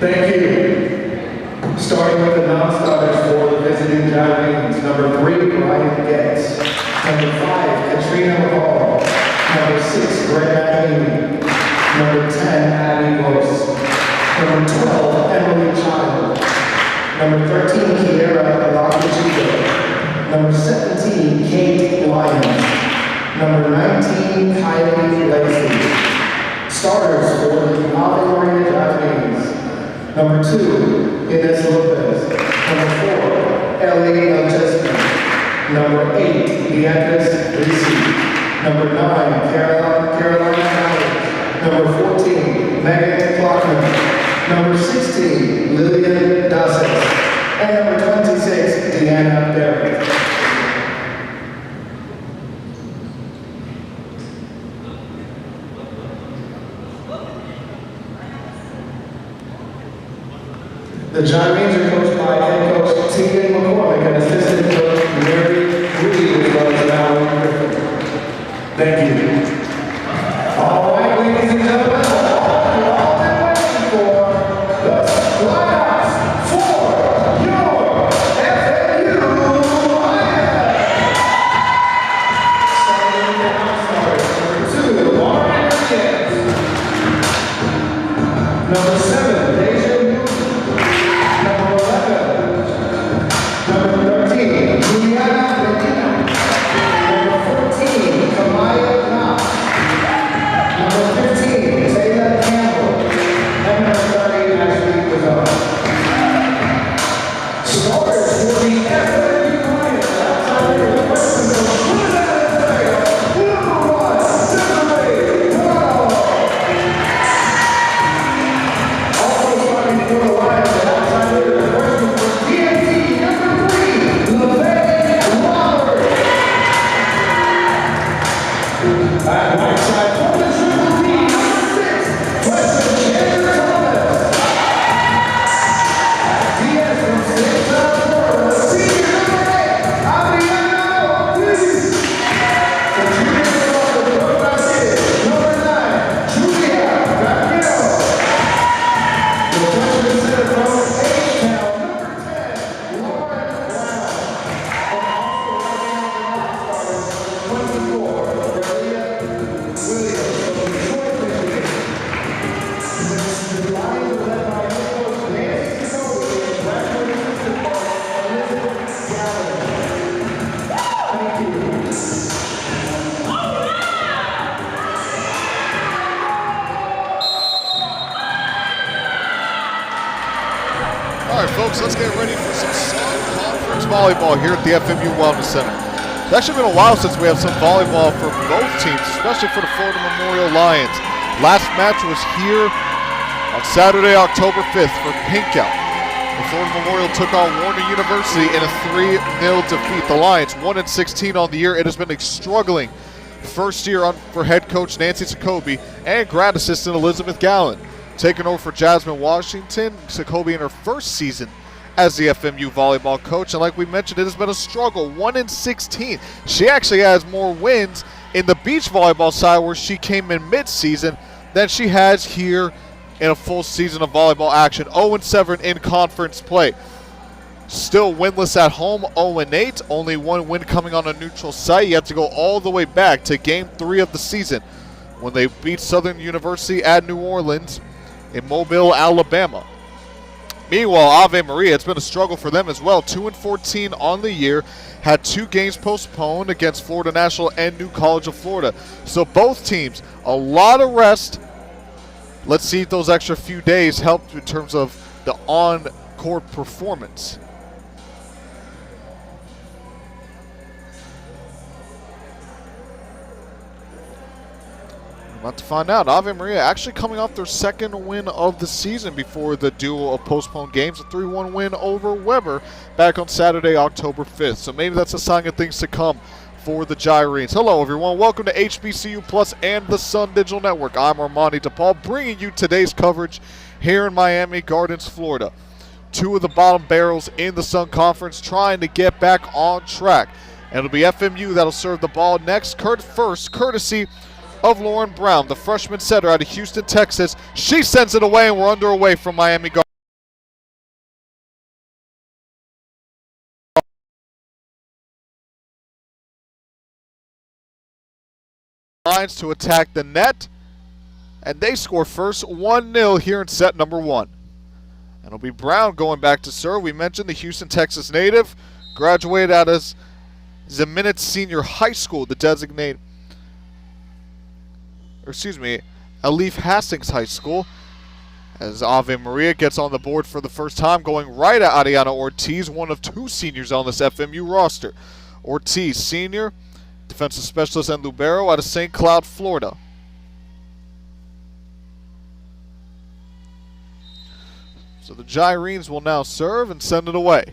Thank you. Starting with the non-starters for the visiting Gyrenes. Number 3, Ryan Getz. Number 5, Katrina McCall. Number 6, Greg Mahaney. Number 10, Abby Gross. Number 12, Emily Child. Number 13, Kiera Lacachito. Number 17, Kate Lyons. Number 19, Kylie Lacey. Starters for the Ave Maria Gyrenes. Number 2, Ines Lopez. Number 4, Ellie Chesney. Number 8, Beatrice Ricci. Number 9, Caroline Howard. Number 14, Megan Klockman. Number 16, Lillian Dossett. And number 26, Deanna Berry. The Gyrenes are coached by head coach Tegan McCormick and assistant coach Mary Reed, as well as Alan Griffin. Thank you. All right, ladies and gentlemen, you're all been waiting for the tryouts for your FAU Lions. Starting with the outsiders, number 2, Lauren Gibbs. Number 7, Deja Newton. Number 11, number 13, Juliana Medina. Number 14, Kamaya Knox. Number 15, Taylor Campbell. And number 30, Ashley Pizarro. Starters for the FAU Lions. Outside the question of who is that in number 1, Desiree Doyle. Also starting for the Lions. At right side for the Triple D, number 6, Weston Chandler Thomas. DS from St. John, Florida, senior number 8, Adriana Ortiz. The juniors from the North Basket, number 9, Julia Gabriel. The freshman center from H-Town, number 10, Lauren Brown. And also running on the non-starters, 24, All right, folks, let's get ready for some Southern Conference volleyball here at the FMU Wellness Center. It's actually been a while since we have some volleyball for both teams, especially for the Florida Memorial Lions. Last match was here on Saturday, October 5th for Pinkout. The Florida Memorial took on Warner University in a 3-0 defeat. The Lions 1-16 on the year. It has been a struggling first year for head coach Nancy Jacoby and grad assistant Elizabeth Gallen. Taking over for Jasmine Washington, Jacoby in her first season as the FMU volleyball coach. And like we mentioned, it has been a struggle, 1-16. She actually has more wins in the beach volleyball side where she came in mid-season than she has here in a full season of volleyball action. 0-7 in conference play. Still winless at home, 0-8. Only one win coming on a neutral site. You have to go all the way back to Game 3 of the season when they beat Southern University at New Orleans in Mobile, Alabama. Meanwhile, Ave Maria, it's been a struggle for them as well. 2-14 on the year. Had 2 games postponed against Florida National and New College of Florida. So both teams, a lot of rest. Let's see if those extra few days helped in terms of the on-court performance. About to find out. Ave Maria actually coming off their second win of the season before the duo of postponed games. A 3-1 win over Weber back on Saturday, October 5th. So maybe that's a sign of things to come for the Gyrenes. Hello, everyone. Welcome to HBCU Plus and the Sun Digital Network. I'm Armani DePaul, bringing you today's coverage here in Miami Gardens, Florida. 2 of the bottom barrels in the Sun Conference trying to get back on track. And it'll be FMU that'll serve the ball next, courtesy of Lauren Brown, the freshman setter out of Houston, Texas. She sends it away, and we're underway from Miami Gardens. Lions to attack the net, and they score first 1-0 here in set number 1. And it'll be Brown going back to serve. We mentioned the Houston, Texas native, graduated out of Ziminez Senior High School, the designated, Alif Hastings High School, as Ave Maria gets on the board for the first time, going right at Ariana Ortiz, one of 2 seniors on this FMU roster. Ortiz, senior, defensive specialist and libero out of St. Cloud, Florida. So the Gyrenes will now serve and send it away.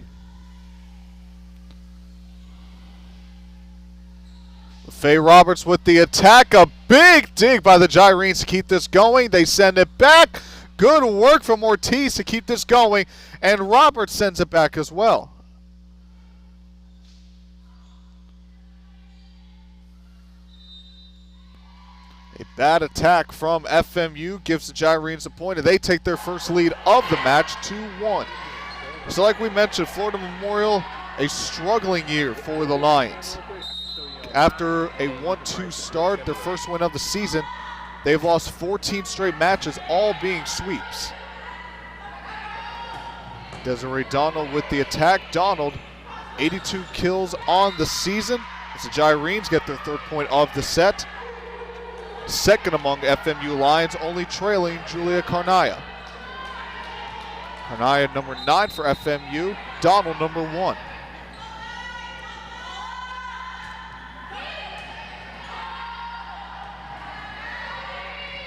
LaFay Roberts with the attack. A big dig by the Gyrenes to keep this going. They send it back. Good work from Ortiz to keep this going. And Roberts sends it back as well. A bad attack from FMU gives the Gyrenes a point, and they take their first lead of the match, 2-1. So like we mentioned, Florida Memorial, a struggling year for the Lions. After a 1-2 start, their first win of the season, they've lost 14 straight matches, all being sweeps. Desiree Donald with the attack. Donald, 82 kills on the season, as the Gyrenes get their 3rd point of the set. Second among FMU Lions, only trailing Julia Carnaya. Carnaya number 9 for FMU, Donald number 1.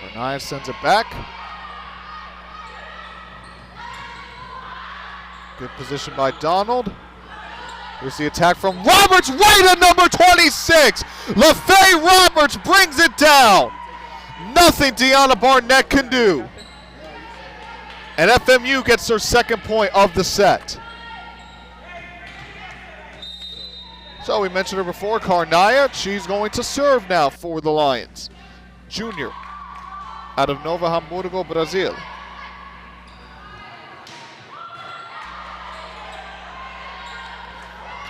Carnaya sends it back. Good position by Donald. Here's the attack from Roberts, right at number 26. LaFay Roberts brings it down. Nothing Deanna Barnett can do. And FMU gets their 2nd point of the set. So we mentioned her before, Carnaya. She's going to serve now for the Lions. Junior out of Novo Hamburgo, Brazil.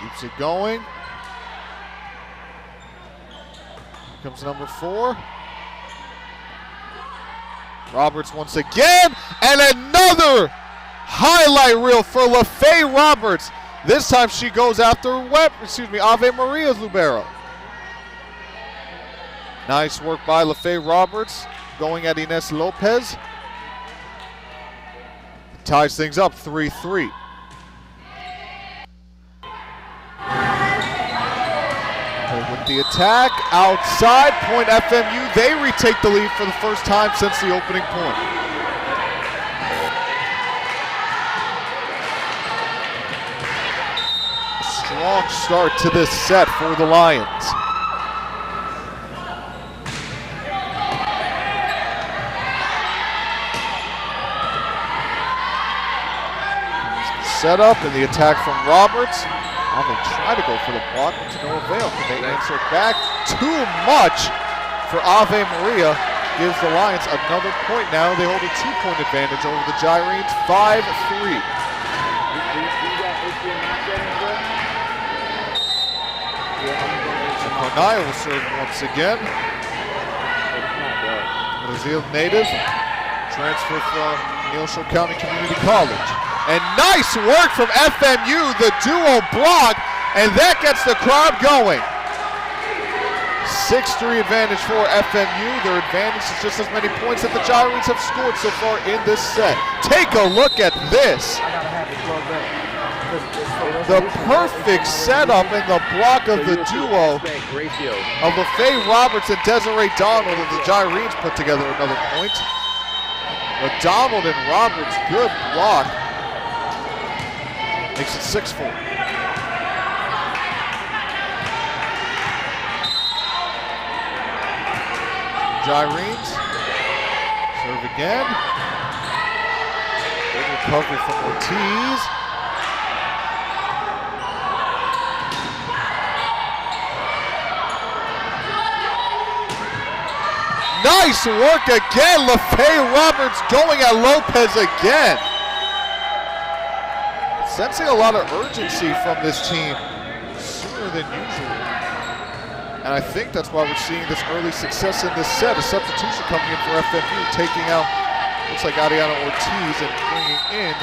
Keeps it going. Here comes number 4. Roberts once again, and another highlight reel for LaFay Roberts. This time she goes after Ave Maria's libero. Nice work by LaFay Roberts, going at Ines Lopez. Ties things up 3-3. With the attack, outside, point FMU. They retake the lead for the first time since the opening point. Strong start to this set for the Lions. Set up and the attack from Roberts. They try to go for the block, but to no avail. They answer back. Too much for Ave Maria. Gives the Lions another point now. They hold a 2-point advantage over the Gyrenes, 5-3. Carnaya will serve once again. Brazil native, transfer from Neosho County Community College. And nice work from FMU, the duo block, and that gets the crowd going. 6-3 advantage for FMU. Their advantage is just as many points that the Gyrenes have scored so far in this set. Take a look at this. The perfect setup and the block of the duo of LaFay Roberts and Desiree Donald, and the Gyrenes put together another point. But Donald and Roberts, good block. Makes it 6-4. Gyrenes serve again. Good recovery from Ortiz. Nice work again. LaFay Roberts going at Lopez again. Sensing a lot of urgency from this team sooner than usual. And I think that's why we're seeing this early success in this set. A substitution coming in for FMU, taking out, looks like Ariana Ortiz and bringing in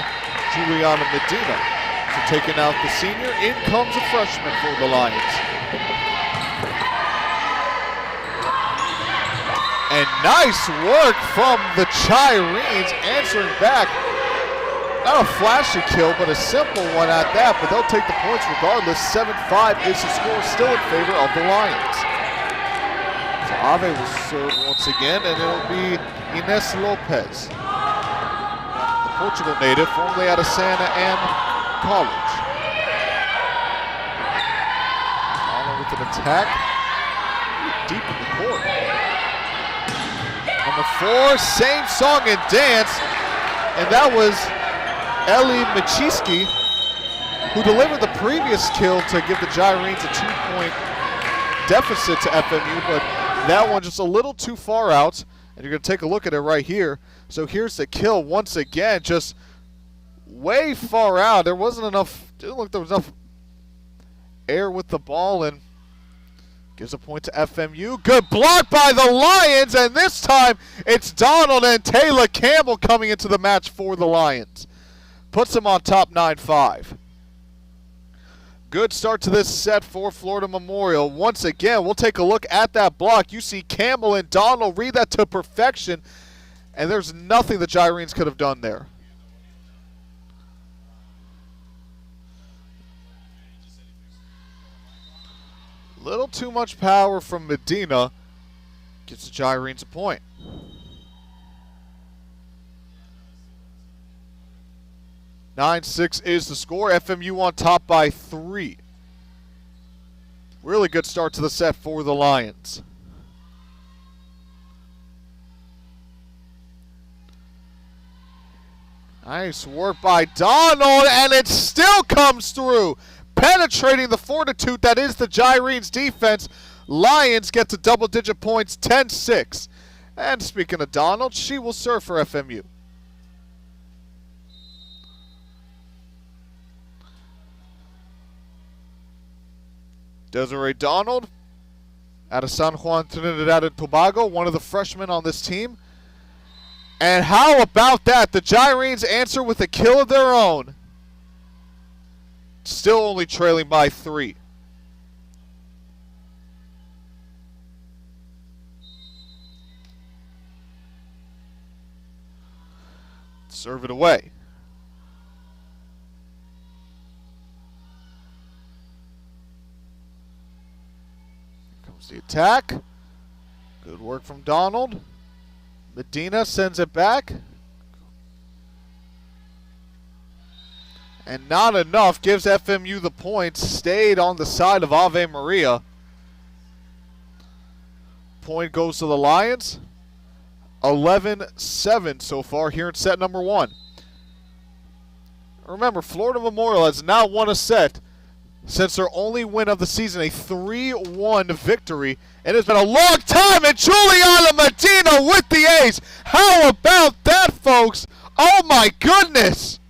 Juliana Medina. So taking out the senior, in comes a freshman for the Lions. And nice work from the Chirenes, answering back. Not a flashy kill, but a simple one at that, but they'll take the points regardless. 7-5 is the score, still in favor of the Lions. So Ave will serve once again, and it'll be Ines Lopez, the Portugal native, formerly out of Santa Ana College. Allen with an attack, deep in the court. Number 4, same song and dance, and that was Ellie Machiski, who delivered the previous kill to give the Gyrenes a 2-point deficit to FMU, but that one just a little too far out, and you're going to take a look at it right here. So here's the kill once again, just way far out. There wasn't enough, didn't look there was enough air with the ball, and gives a point to FMU. Good block by the Lions, and this time it's Donald and Taylor Campbell coming into the match for the Lions. Puts them on top 9-5. Good start to this set for Florida Memorial. Once again, we'll take a look at that block. You see Campbell and Donald read that to perfection, and there's nothing the Gyrenes could have done there. Little too much power from Medina. Gets the Gyrenes a point. 9-6 is the score. FMU on top by 3. Really good start to the set for the Lions. Nice work by Donald, and it still comes through. Penetrating the fortitude that is the Gyrenes defense. Lions get to double-digit points, 10-6. And speaking of Donald, she will serve for FMU. Desiree Donald, out of San Juan, Trinidad and Tobago, one of the freshmen on this team. And how about that? The Gyrenes answer with a kill of their own. Still only trailing by 3. Serve it away. The attack. Good work from Donald. Medina sends it back. And not enough. Gives FMU the points. Stayed on the side of Ave Maria. Point goes to the Lions. 11-7 so far here in set number 1. Remember, Florida Memorial has not won a set since their only win of the season, a 3-1 victory. And it's been a long time, and Juliana Medina with the ace. How about that, folks? Oh, my goodness.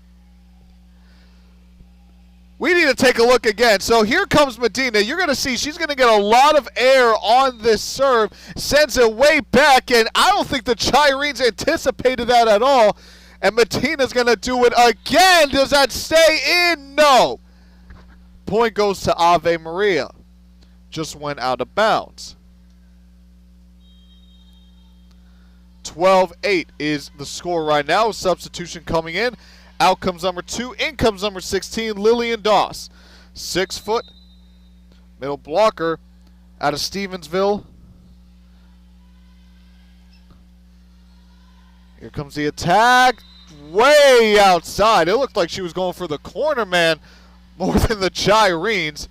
We need to take a look again. So here comes Medina. You're going to see she's going to get a lot of air on this serve. Sends it way back, and I don't think the Gyrenes anticipated that at all. And Medina's going to do it again. Does that stay in? No. Point goes to Ave Maria. Just went out of bounds. 12-8 is the score right now. Substitution coming in. Out comes number 2. In comes number 16, Lillian Doss. 6 foot. Middle blocker out of Stevensville. Here comes the attack. Way outside. It looked like she was going for the corner man more than the Gyrenes.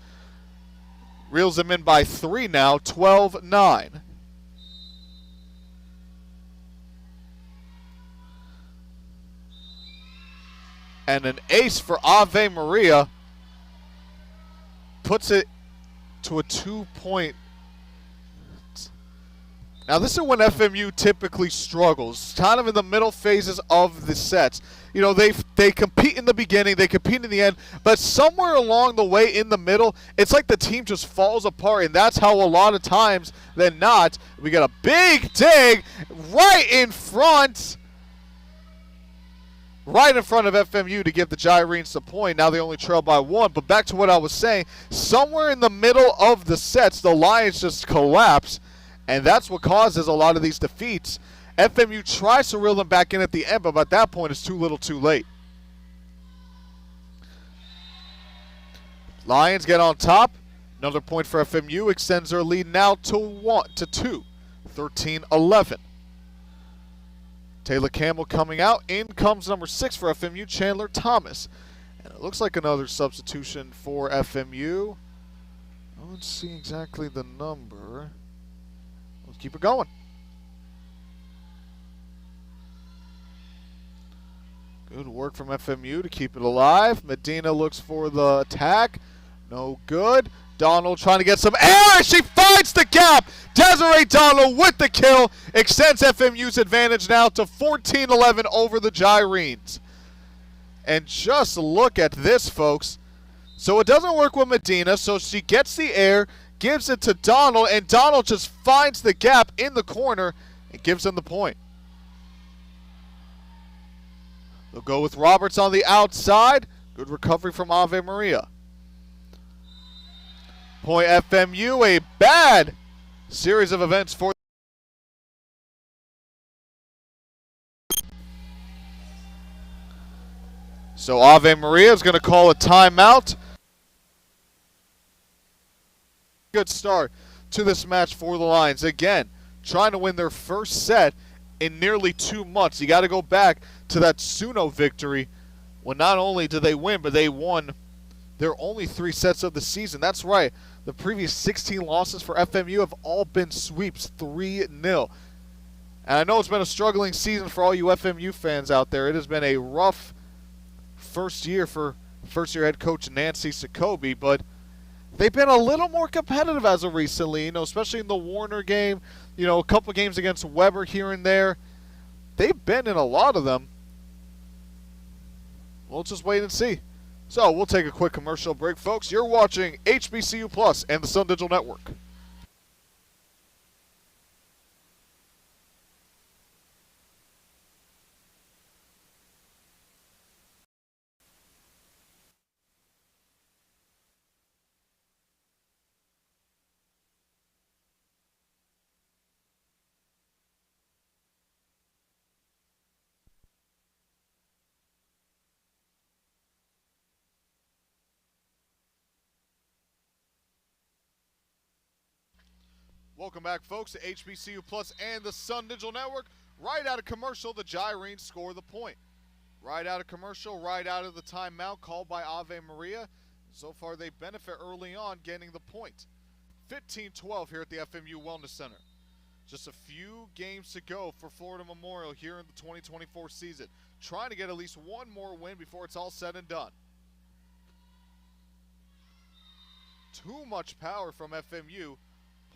Reels them in by 3 now, 12-9. And an ace for Ave Maria puts it to a 2-point. Now this is when FMU typically struggles, kind of in the middle phases of the sets. You know, they've They compete in the beginning, they compete in the end, but somewhere along the way in the middle, it's like the team just falls apart, and that's how a lot of times than not, we get a big dig right in front of FMU to give the Gyrenes the point. Now they only trail by 1, but back to what I was saying, somewhere in the middle of the sets, the Lions just collapse, and that's what causes a lot of these defeats. FMU tries to reel them back in at the end, but at that point, it's too little too late. Lions get on top. Another point for FMU extends their lead now to 2, 13-11. Taylor Campbell coming out. In comes number 6 for FMU, Chandler Thomas. And it looks like another substitution for FMU. Let's see exactly the number. Let's keep it going. Good work from FMU to keep it alive. Medina looks for the attack. No good. Donald trying to get some air. She finds the gap. Desiree Donald with the kill. Extends FMU's advantage now to 14-11 over the Gyrenes. And just look at this, folks. So it doesn't work with Medina. So she gets the air, gives it to Donald, and Donald just finds the gap in the corner and gives them the point. They'll go with Roberts on the outside. Good recovery from Ave Maria. Point FMU, a bad series of events for. So Ave Maria is going to call a timeout. Good start to this match for the Lions. Again, trying to win their first set in nearly 2 months. You got to go back to that Suno victory when not only did they win, but they won their only 3 sets of the season. That's right. The previous 16 losses for FMU have all been sweeps, 3-0. And I know it's been a struggling season for all you FMU fans out there. It has been a rough first year for first-year head coach Nancy Sokobi, but they've been a little more competitive as of recently, especially in the Warner game, a couple games against Weber here and there. They've been in a lot of them. We'll just wait and see. So we'll take a quick commercial break, folks. You're watching HBCU Plus and the Sun Digital Network. Welcome back, folks, to HBCU Plus and the Sun Digital Network. Right out of commercial, the Gyrenes score the point. Right out of commercial, right out of the timeout called by Ave Maria. So far, they benefit early on getting the point. 15-12 here at the FMU Wellness Center. Just a few games to go for Florida Memorial here in the 2024 season. Trying to get at least one more win before it's all said and done. Too much power from FMU.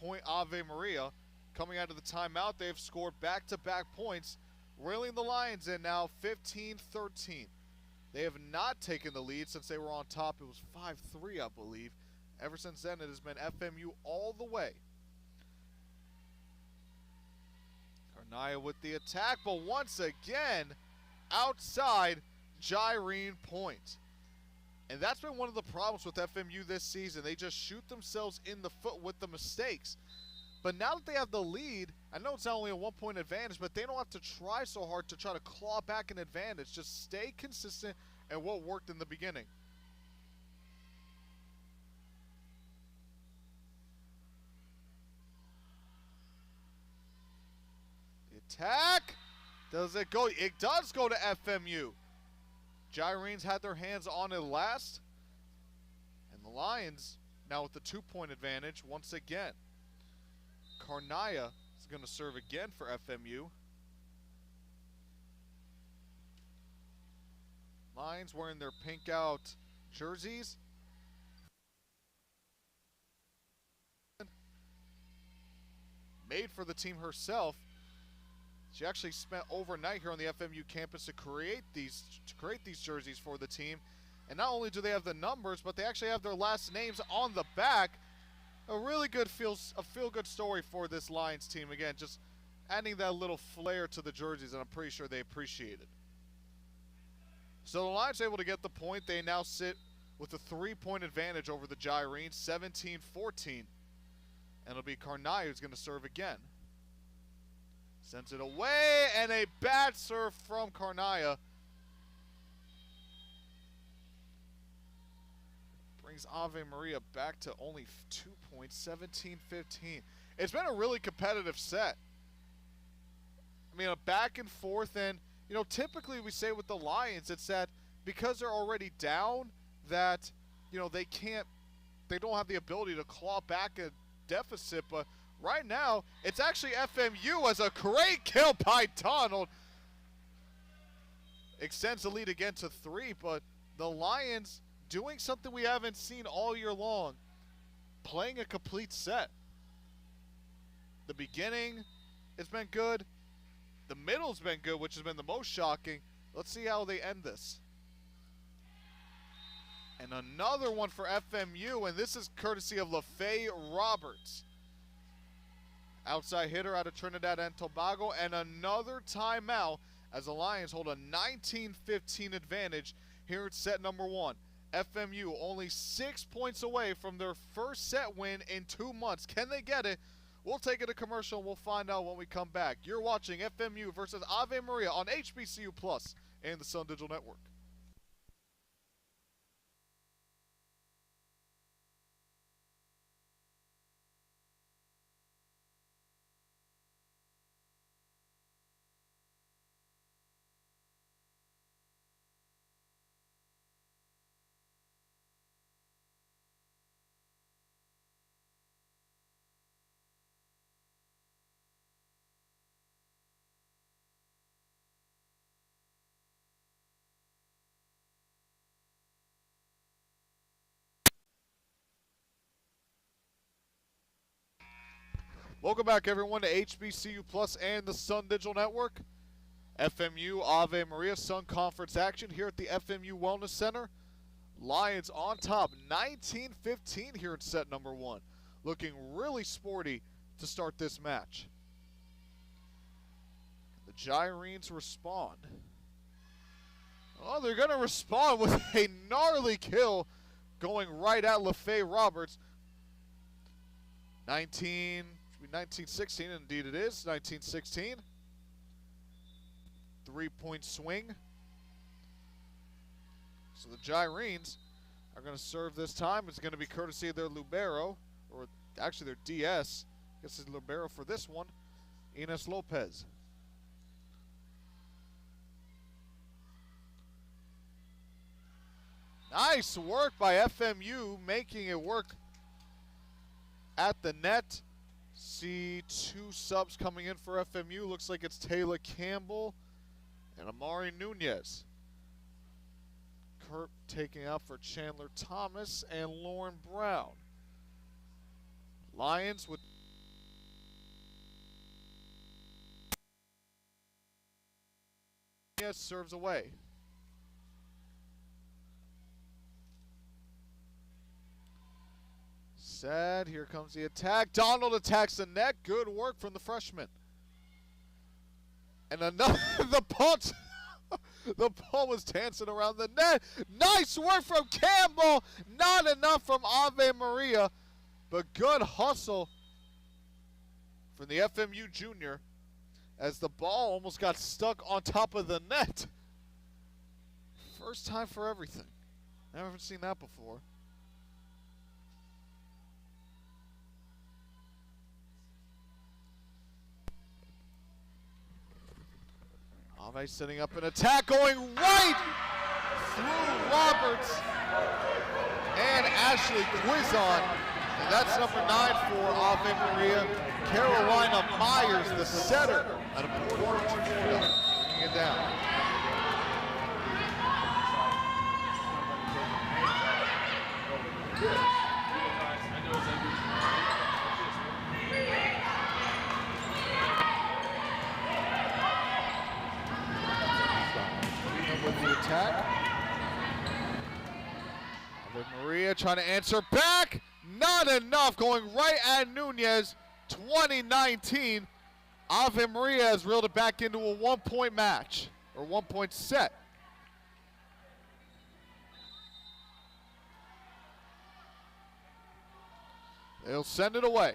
Point Ave Maria. Coming out of the timeout, they've scored back-to-back points, reeling the Lions in now 15-13. They have not taken the lead since they were on top. It was 5-3, I believe. Ever since then, it has been FMU all the way. Carnaya with the attack, but once again, outside Gyrene point. And that's been one of the problems with FMU this season. They just shoot themselves in the foot with the mistakes. But now that they have the lead, I know it's not only a 1-point advantage, but they don't have to try so hard to try to claw back an advantage. Just stay consistent and what worked in the beginning. The attack. Does it go? It does go to FMU. Gyrenes had their hands on it last. And the Lions now with the 2-point advantage once again. Carnaya is going to serve again for FMU. Lions wearing their pink out jerseys. Made for the team herself. She actually spent overnight here on the FMU campus to create these jerseys for the team. And not only do they have the numbers, but they actually have their last names on the back. A really good feel-good story for this Lions team. Again, just adding that little flair to the jerseys, and I'm pretty sure they appreciate it. So the Lions are able to get the point. They now sit with a 3-point advantage over the Gyrenes, 17-14. And it'll be Carnaya who's going to serve again. Sends it away, and a bad serve from Carnaya. Brings Ave Maria back to only 2 points, 17-15. It's been a really competitive set. I mean, a back and forth, and, you know, typically we say with the Lions, it's that because they're already down, that, you know, they don't have the ability to claw back a deficit, but right now, it's actually FMU as a great kill by Donald. Extends the lead again to 3, but the Lions doing something we haven't seen all year long, playing a complete set. The beginning has been good. The middle's been good, which has been the most shocking. Let's see how they end this. And another one for FMU, and this is courtesy of LaFay Roberts. Outside hitter out of Trinidad and Tobago, and another timeout as the Lions hold a 19-15 advantage here at set number 1. FMU only 6 points away from their first set win in 2 months. Can they get it? We'll take it to commercial and we'll find out when we come back. You're watching FMU versus Ave Maria on HBCU Plus and the Sun Digital Network. Welcome back, everyone, to HBCU Plus and the Sun Digital Network. FMU Ave Maria Sun Conference action here at the FMU Wellness Center. Lions on top, 19-15 here in set number 1. Looking really sporty to start this match. The Gyrenes respond. Oh, they're going to respond with a gnarly kill going right at LaFay Roberts. 19-16, indeed it is, 19-16. 3-point swing. So the Gyrenes are going to serve this time. It's going to be courtesy of their libero, or actually their DS. I guess it's libero for this one, Ines Lopez. Nice work by FMU, making it work at the net. See 2 subs coming in for FMU. Looks like it's Taylor Campbell and Amari Nunez. Kurt taking out for Chandler Thomas and Lauren Brown. Lions with Nunez serves away. Sad. Here comes the attack. Donald attacks the net. Good work from the freshman. And another, the punt. The ball was dancing around the net. Nice work from Campbell. Not enough from Ave Maria, but good hustle from the FMU junior as the ball almost got stuck on top of the net. First time for everything. Never seen that before. Ave setting up an attack, going right through Roberts and Ashley Quizon. And that's number 9 for Ave Maria. Carolina Myers, the setter, out of Port Orchard, bringing it down. trying to answer back. Not enough. Going right at Nunez. 20-19. Ave Maria has reeled it back into a 1-point match, or 1-point set. They'll send it away.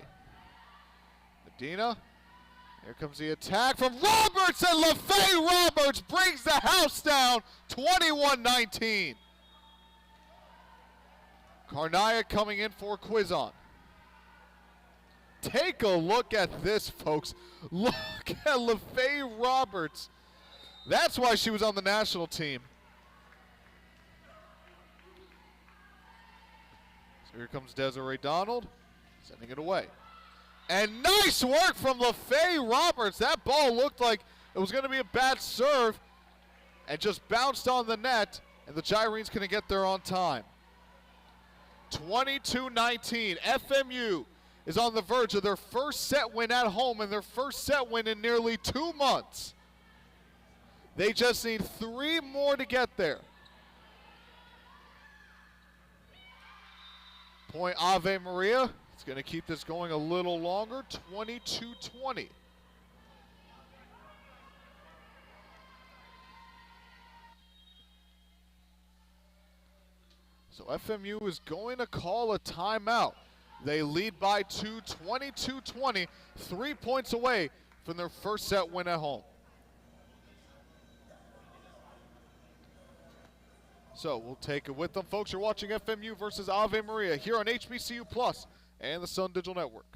Medina. Here comes the attack from Roberts, and LaFay Roberts brings the house down, 21-19. Carnaya coming in for Quizon. Take a look at this, folks. Look at LaFay Roberts. That's why she was on the national team. So here comes Desiree Donald, sending it away. And nice work from LaFay Roberts. That ball looked like it was going to be a bad serve and just bounced on the net, and the Gyrenes couldn't get there on time. 22-19. FMU is on the verge of their first set win at home and their first set win in nearly 2 months. They just need 3 more to get there. Point Ave Maria. It's going to keep this going a little longer. 22-20. So FMU is going to call a timeout. They lead by 2, 22-20, 3 points away from their first set win at home. So we'll take it with them, folks. You're watching FMU versus Ave Maria here on HBCU Plus and the Sun Digital Network.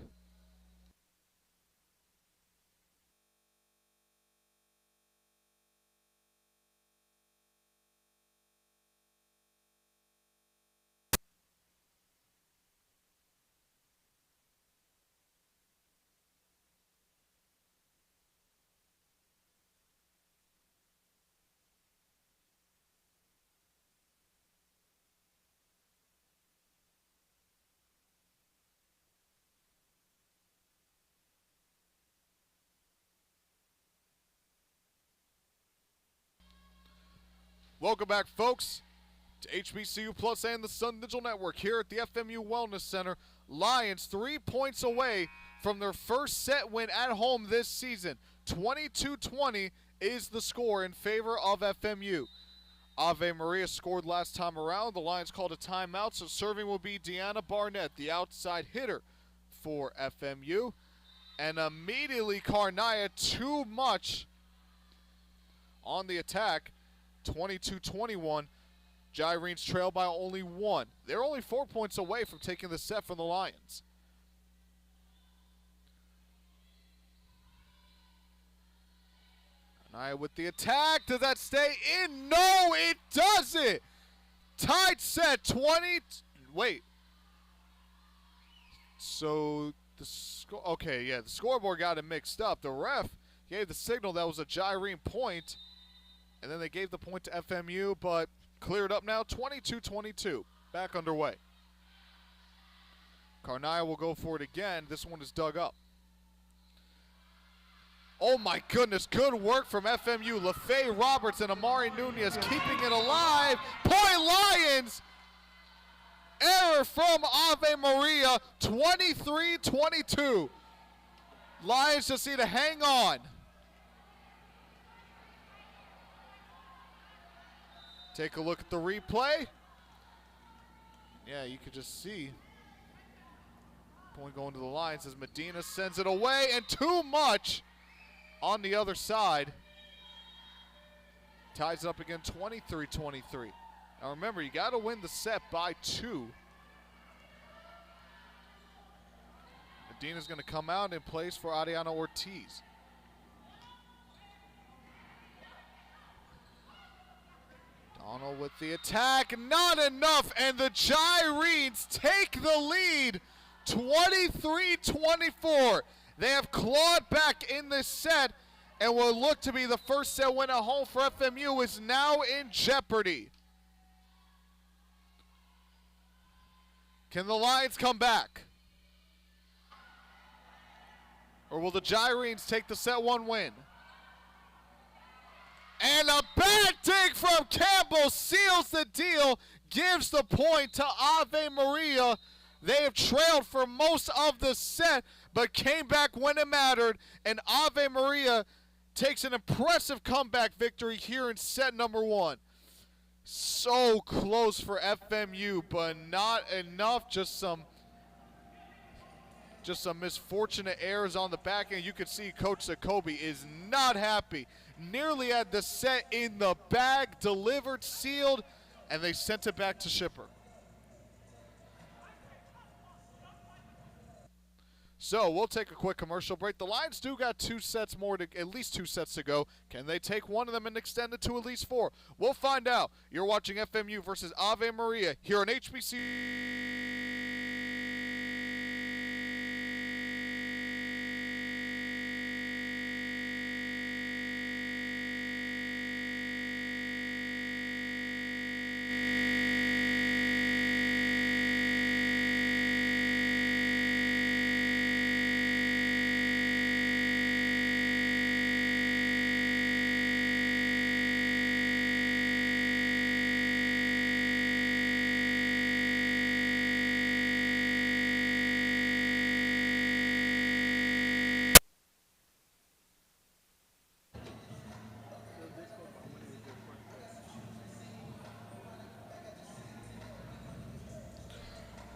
Welcome back, folks, to HBCU Plus and the Sun Digital Network here at the FMU Wellness Center. Lions 3 points away from their first set win at home this season. 22-20 is the score in favor of FMU. Ave Maria scored last time around. The Lions called a timeout, so serving will be Deanna Barnett, the outside hitter for FMU. And immediately Carnaya too much on the attack. 22-21. Gyrenes trail by only 1. They're only 4 points away from taking the set from the Lions. Carnaya with the attack. Does that stay in? No, it doesn't. Tied set 20. Wait. So the score. Okay, yeah, the scoreboard got it mixed up. The ref gave the signal that was a Gyrene point. And then they gave the point to FMU, but cleared up now. 22-22. Back underway. Carnaya will go for it again. This one is dug up. Oh my goodness, good work from FMU. LaFay Roberts and Amari Nunez keeping it alive. Point Lions! Error from Ave Maria. 23-22. Lions just need to hang on. Take a look at the replay. Yeah, you could just see. Point going to the Lions as Medina sends it away, and too much on the other side. Ties it up again, 23-23. Now remember, you got to win the set by 2. Medina's going to come out and plays for Ariana Ortiz. Donald with the attack, not enough, and the Gyrenes take the lead, 23-24. They have clawed back in this set, and will look to be the first set win at home for FMU is now in jeopardy. Can the Lions come back? Or will the Gyrenes take the set 1 win? And a bad dig from Campbell seals the deal, gives the point to Ave Maria. They have trailed for most of the set, but came back when it mattered, and Ave Maria takes an impressive comeback victory here in set number 1. So close for FMU, but not enough. Just some misfortunate errors on the back end. You can see Coach Jacoby is not happy. Nearly had the set in the bag, delivered, sealed, and they sent it back to Shipper. So we'll take a quick commercial break. The Lions do got at least two sets to go. Can they take one of them and extend it to at least 4? We'll find out. You're watching FMU versus Ave Maria here on HBCU.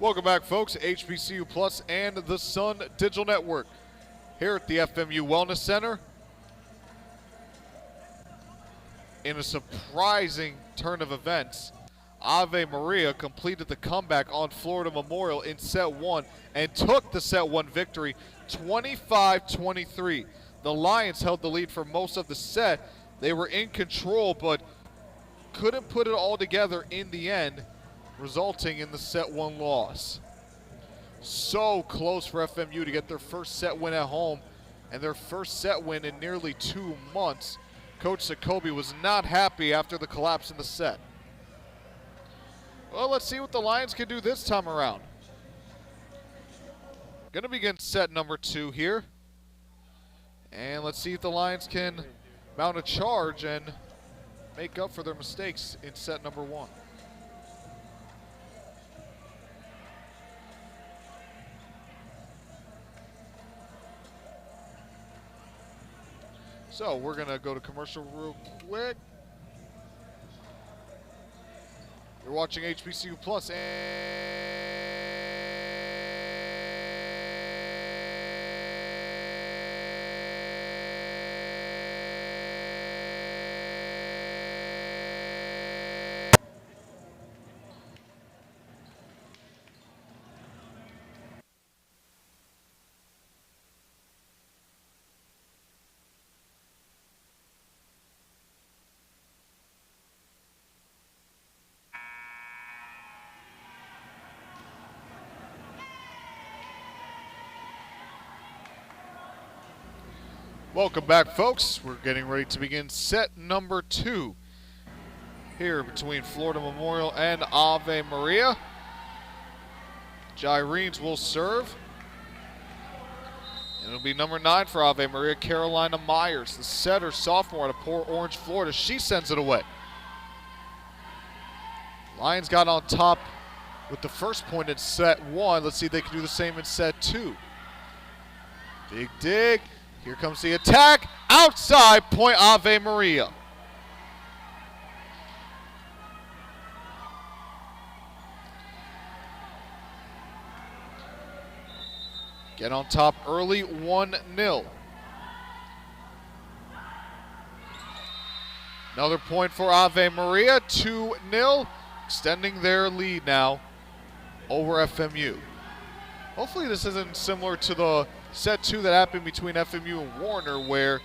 Welcome back, folks. HBCU Plus and the Sun Digital Network here at the FMU Wellness Center. In a surprising turn of events, Ave Maria completed the comeback on Florida Memorial in set 1 and took the set 1 victory 25-23. The Lions held the lead for most of the set. They were in control but couldn't put it all together in the end, resulting in the set 1 loss. So close for FMU to get their first set win at home and their first set win in nearly 2 months. Coach Jacoby was not happy after the collapse in the set. Well, let's see what the Lions can do this time around. Going to begin set number 2 here. And let's see if the Lions can mount a charge and make up for their mistakes in set number 1. So we're going to go to commercial real quick. You're watching HBCU Plus Welcome back, folks. We're getting ready to begin set number 2 here between Florida Memorial and Ave Maria. Gyrenes will serve. And it'll be number 9 for Ave Maria, Carolina Myers, the setter, sophomore out of Port Orange, Florida. She sends it away. Lions got on top with the first point in set 1. Let's see if they can do the same in set 2. Big dig. Here comes the attack. Outside, point Ave Maria. Get on top early, 1-0. Another point for Ave Maria, 2-0, extending their lead now over FMU. Hopefully this isn't similar to the set 2 that happened between FMU and Warner, where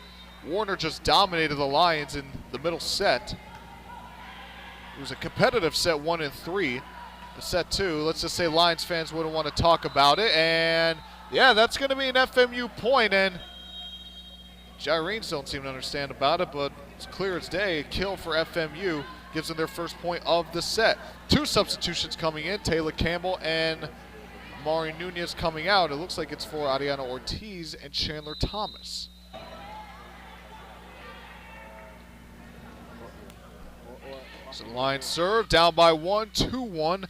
Warner just dominated the Lions in the middle set. It was a competitive set 1 and 3. The set 2, let's just say Lions fans wouldn't want to talk about it, and yeah, that's going to be an FMU point, and Gyrenes don't seem to understand about it, but it's clear as day. A kill for FMU gives them their first point of the set. 2 substitutions coming in, Taylor Campbell and Mari Nunez coming out. It looks like it's for Ariana Ortiz and Chandler Thomas. So the Lions serve, down by 1, 2-1.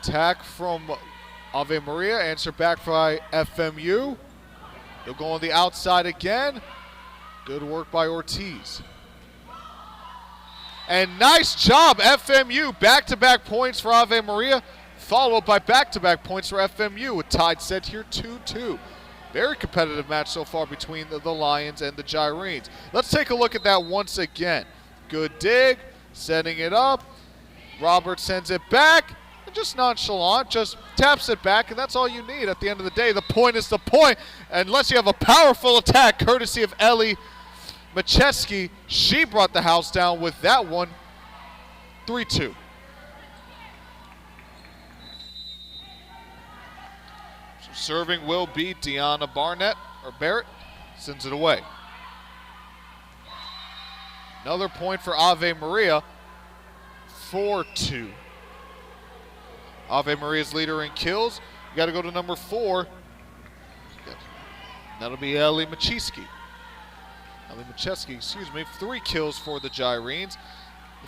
Attack from Ave Maria, answer back by FMU. He'll go on the outside again. Good work by Ortiz. And nice job, FMU. Back-to-back points for Ave Maria, followed by back-to-back points for FMU. A tied set here, 2-2. Very competitive match so far between the Lions and the Gyrenes. Let's take a look at that once again. Good dig, setting it up. Robert sends it back. Just nonchalant, just taps it back, and that's all you need at the end of the day. The point is the point, unless you have a powerful attack courtesy of Ellie Macheski. She brought the house down with that one, 3-2. So serving will be Deanna Barrett, sends it away. Another point for Ave Maria, 4-2. Ave Maria's leader in kills. You got to go to number 4. That'll be Ellie Macheski. 3 kills for the Gyrenes.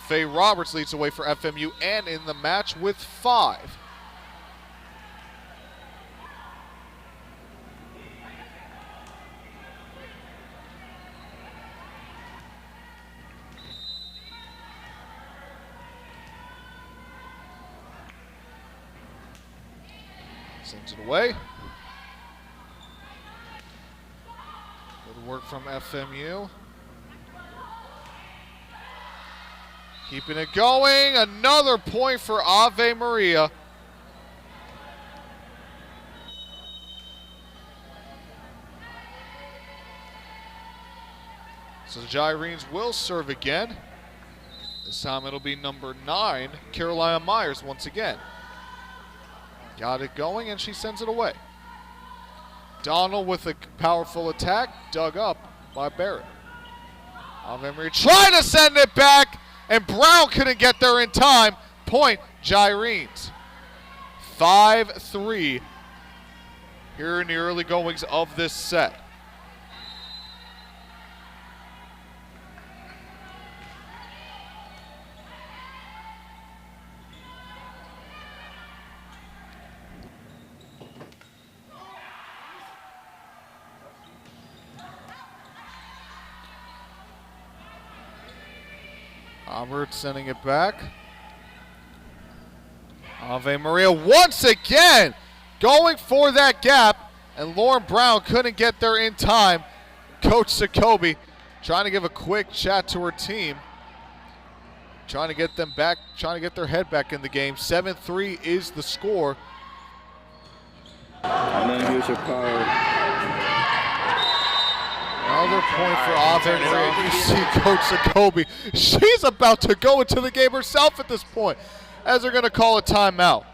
Faye Roberts leads the way for FMU and in the match with 5. Sends it away. Good work from FMU. Keeping it going. Another point for Ave Maria. So the Gyrenes will serve again. This time it'll be number 9, Carolina Myers once again. Got it going, and she sends it away. Donald with a powerful attack, dug up by Barrett. Ave Maria trying to send it back, and Brown couldn't get there in time. Point, Gyrenes. 5-3 here in the early goings of this set. Robert sending it back. Ave Maria once again going for that gap, and Lauren Brown couldn't get there in time. Coach Jacoby trying to give a quick chat to her team, trying to get them back, trying to get their head back in the game. 7-3 is the score. And then here's your power. Another point for Ave Maria. You see Coach Jacoby. She's about to go into the game herself at this point, as they're going to call a timeout.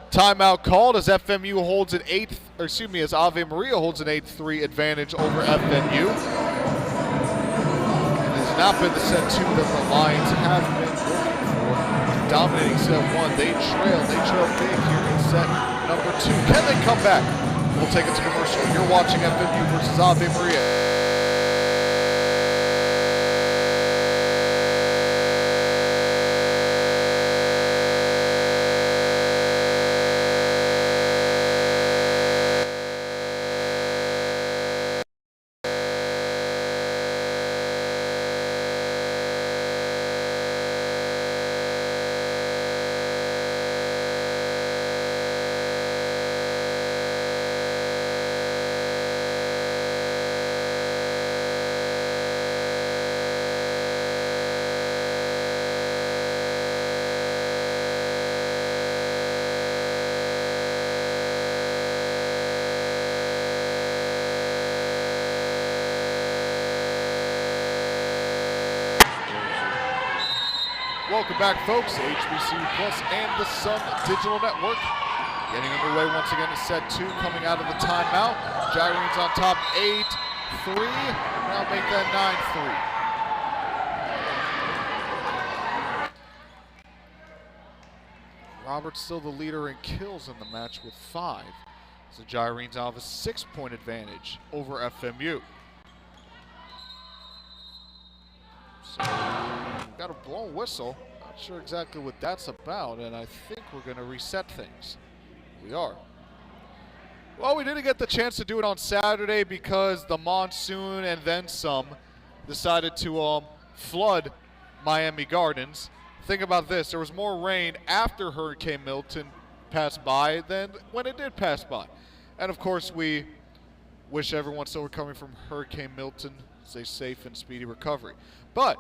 Timeout called as FMU holds an as Ave Maria holds an 8-3 advantage over FMU. It has not been the set 2 that the Lions have been looking for. Dominating set 1, they trail big here in set number 2. Can they come back? We'll take it to commercial. You're watching FMU versus Ave Maria. Welcome back, folks. HBCU Plus and the Sun Digital Network. Getting underway once again in set 2, coming out of the timeout. Gyrenes on top 8-3. Now make that 9-3. Robert's still the leader in kills in the match with 5. So Gyrenes now have a 6-point advantage over FMU. So got a blown whistle. Not sure exactly what that's about, and I think we're going to reset things. We are. Well, we didn't get the chance to do it on Saturday because the monsoon and then some decided to flood Miami Gardens. Think about this. There was more rain after Hurricane Milton passed by than when it did pass by. And, of course, we wish everyone still recovering from Hurricane Milton a safe and speedy recovery. But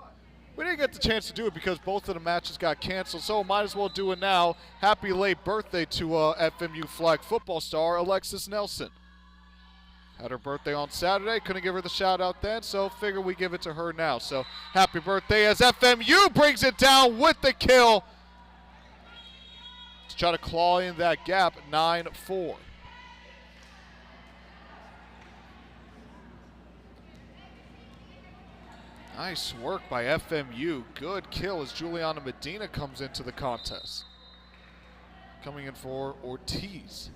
we didn't get the chance to do it because both of the matches got canceled, so might as well do it now. Happy late birthday to FMU flag football star Alexis Nelson. Had her birthday on Saturday, couldn't give her the shout out then, so figure we give it to her now. So happy birthday as FMU brings it down with the kill to try to claw in that gap, 9-4. Nice work by FMU. Good kill as Juliana Medina comes into the contest. Coming in for Ortiz.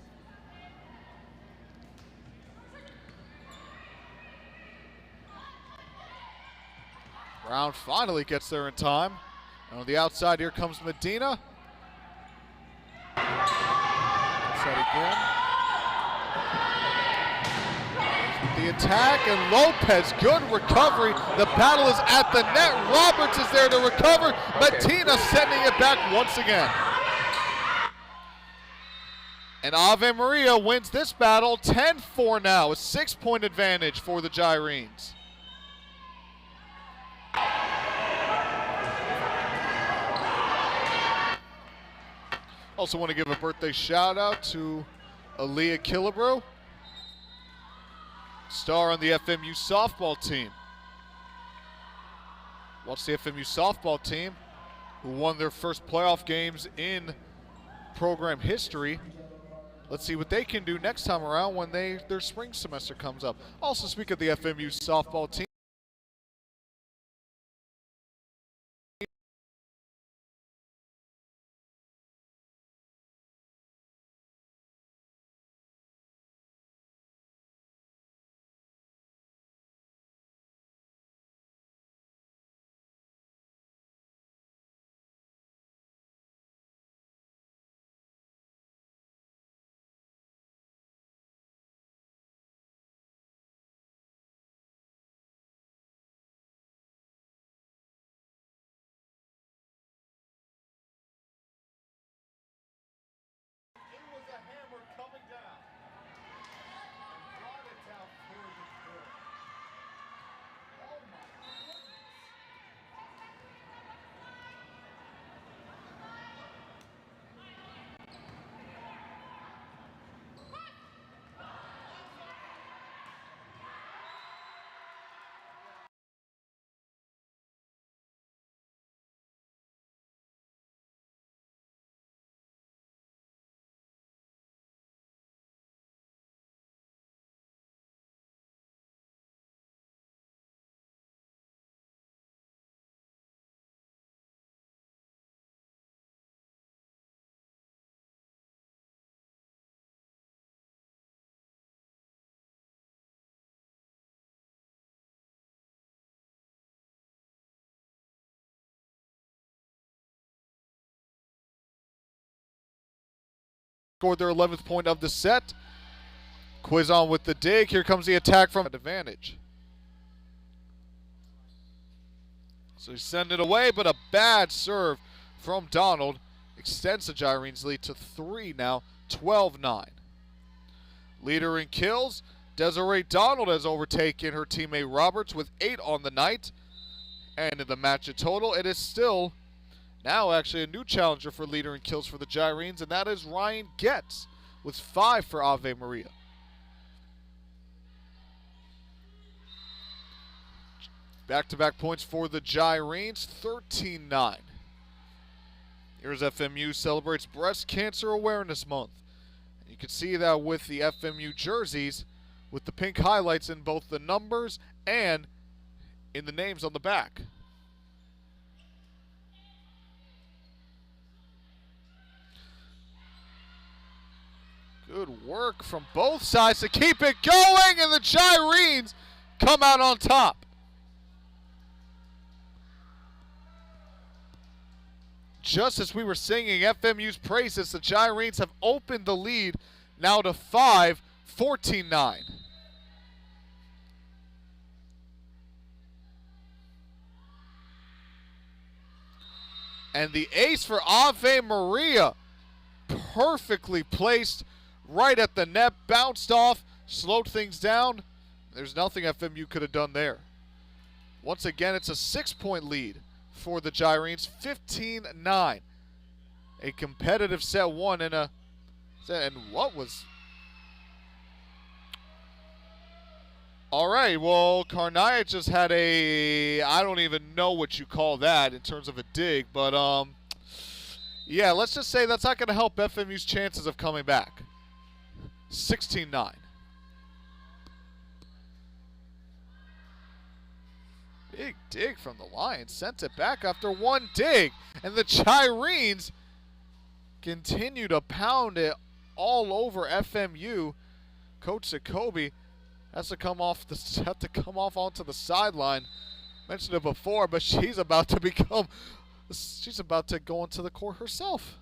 Brown finally gets there in time. And on the outside, here comes Medina. Outside again. The attack, and Lopez, good recovery. The battle is at the net. Roberts is there to recover. Medina sending it back once again. And Ave Maria wins this battle 10-4 now. A 6-point advantage for the Gyrenes. Also want to give a birthday shout out to Aaliyah Killebrew, star on the FMU softball team. Watch the FMU softball team, who won their first playoff games in program history. Let's see what they can do next time around when their spring semester comes up. Also, speak of the FMU softball team. Scored their 11th point of the set. Quizon with the dig. Here comes the attack from advantage. So he sent it away, but a bad serve from Donald extends the Gyrenes lead to 3 now, 12-9. Leader in kills, Desiree Donald has overtaken her teammate Roberts with 8 on the night. And in the match in total, it is still now actually a new challenger for leader in kills for the Gyrenes, and that is Ryan Getz with 5 for Ave Maria. Back-to-back points for the Gyrenes, 13-9. Here's FMU celebrates Breast Cancer Awareness Month. And you can see that with the FMU jerseys, with the pink highlights in both the numbers and in the names on the back. Good work from both sides to keep it going, and the Gyrenes come out on top. just as we were singing FMU's praises, the Gyrenes have opened the lead now to 5, 14-9. And the ace for Ave Maria, perfectly placed right at the net, bounced off, slowed things down. There's nothing FMU could have done there. Once again, it's a 6-point lead for the Gyrenes, 15-9. A competitive set one and what was... All right, well, Karnaya just had I don't even know what you call that in terms of a dig, but yeah, let's just say that's not going to help FMU's chances of coming back. 16-9. Big dig from the Lions, sent it back after one dig, and the Gyrenes continue to pound it all over FMU. Coach Jacoby has to come off onto the sideline. Mentioned it before, but she's about to go into the court herself.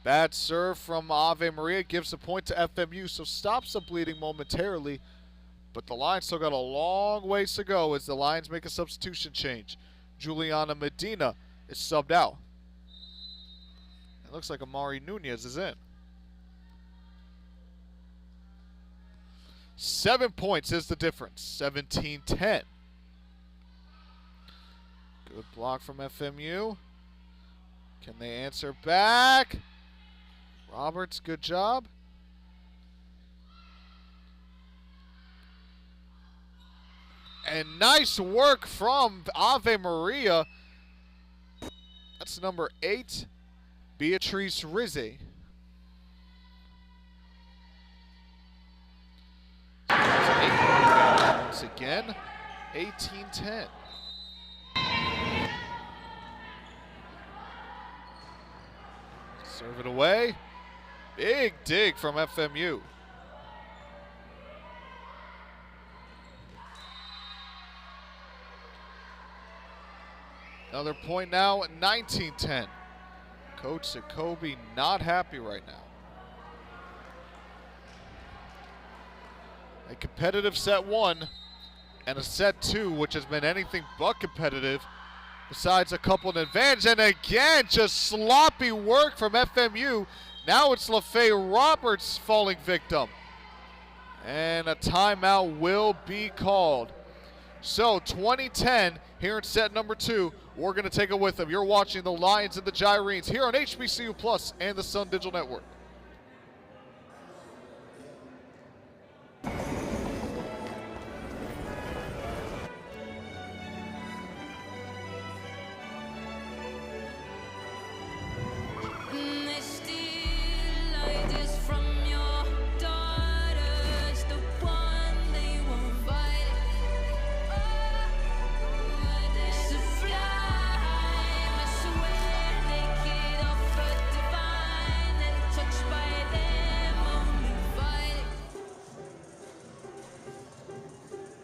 Bad serve from Ave Maria gives a point to FMU, so stops the bleeding momentarily. But the Lions still got a long ways to go as the Lions make a substitution change. Juliana Medina is subbed out. It looks like Amari Nunez is in. 7 points is the difference, 17-10. Good block from FMU. Can they answer back? Roberts, good job. And nice work from Ave Maria. That's number 8, Beatrice Rizzi. Once again, 18-10. Serve it away. Big dig from FMU. Another point now at 19-10. Coach Jacoby not happy right now. A competitive set one and a set two, which has been anything but competitive, besides a couple in advantage. And again, just sloppy work from FMU. Now it's LaFay Roberts falling victim. And a timeout will be called. So 20-10 here in set number 2. We're going to take it with them. You're watching the Lions and the Gyrenes here on HBCU Plus and the Sun Digital Network.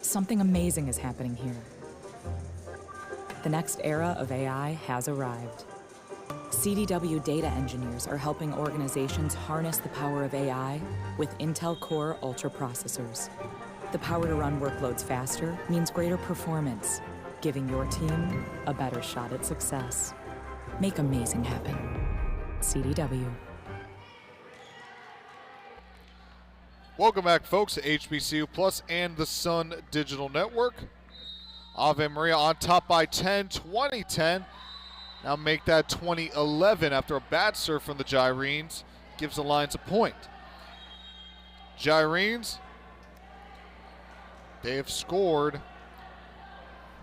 Something amazing is happening here. The next era of AI has arrived. CDW data engineers are helping organizations harness the power of AI with Intel Core Ultra processors. The power to run workloads faster means greater performance, giving your team a better shot at success. Make amazing happen. CDW. Welcome back, folks, to HBCU Plus and the Sun Digital Network. Ave Maria on top by 10, 20-10. Now make that 20-11 after a bad serve from the Gyrenes. Gives the Lions a point. Gyrenes, they have scored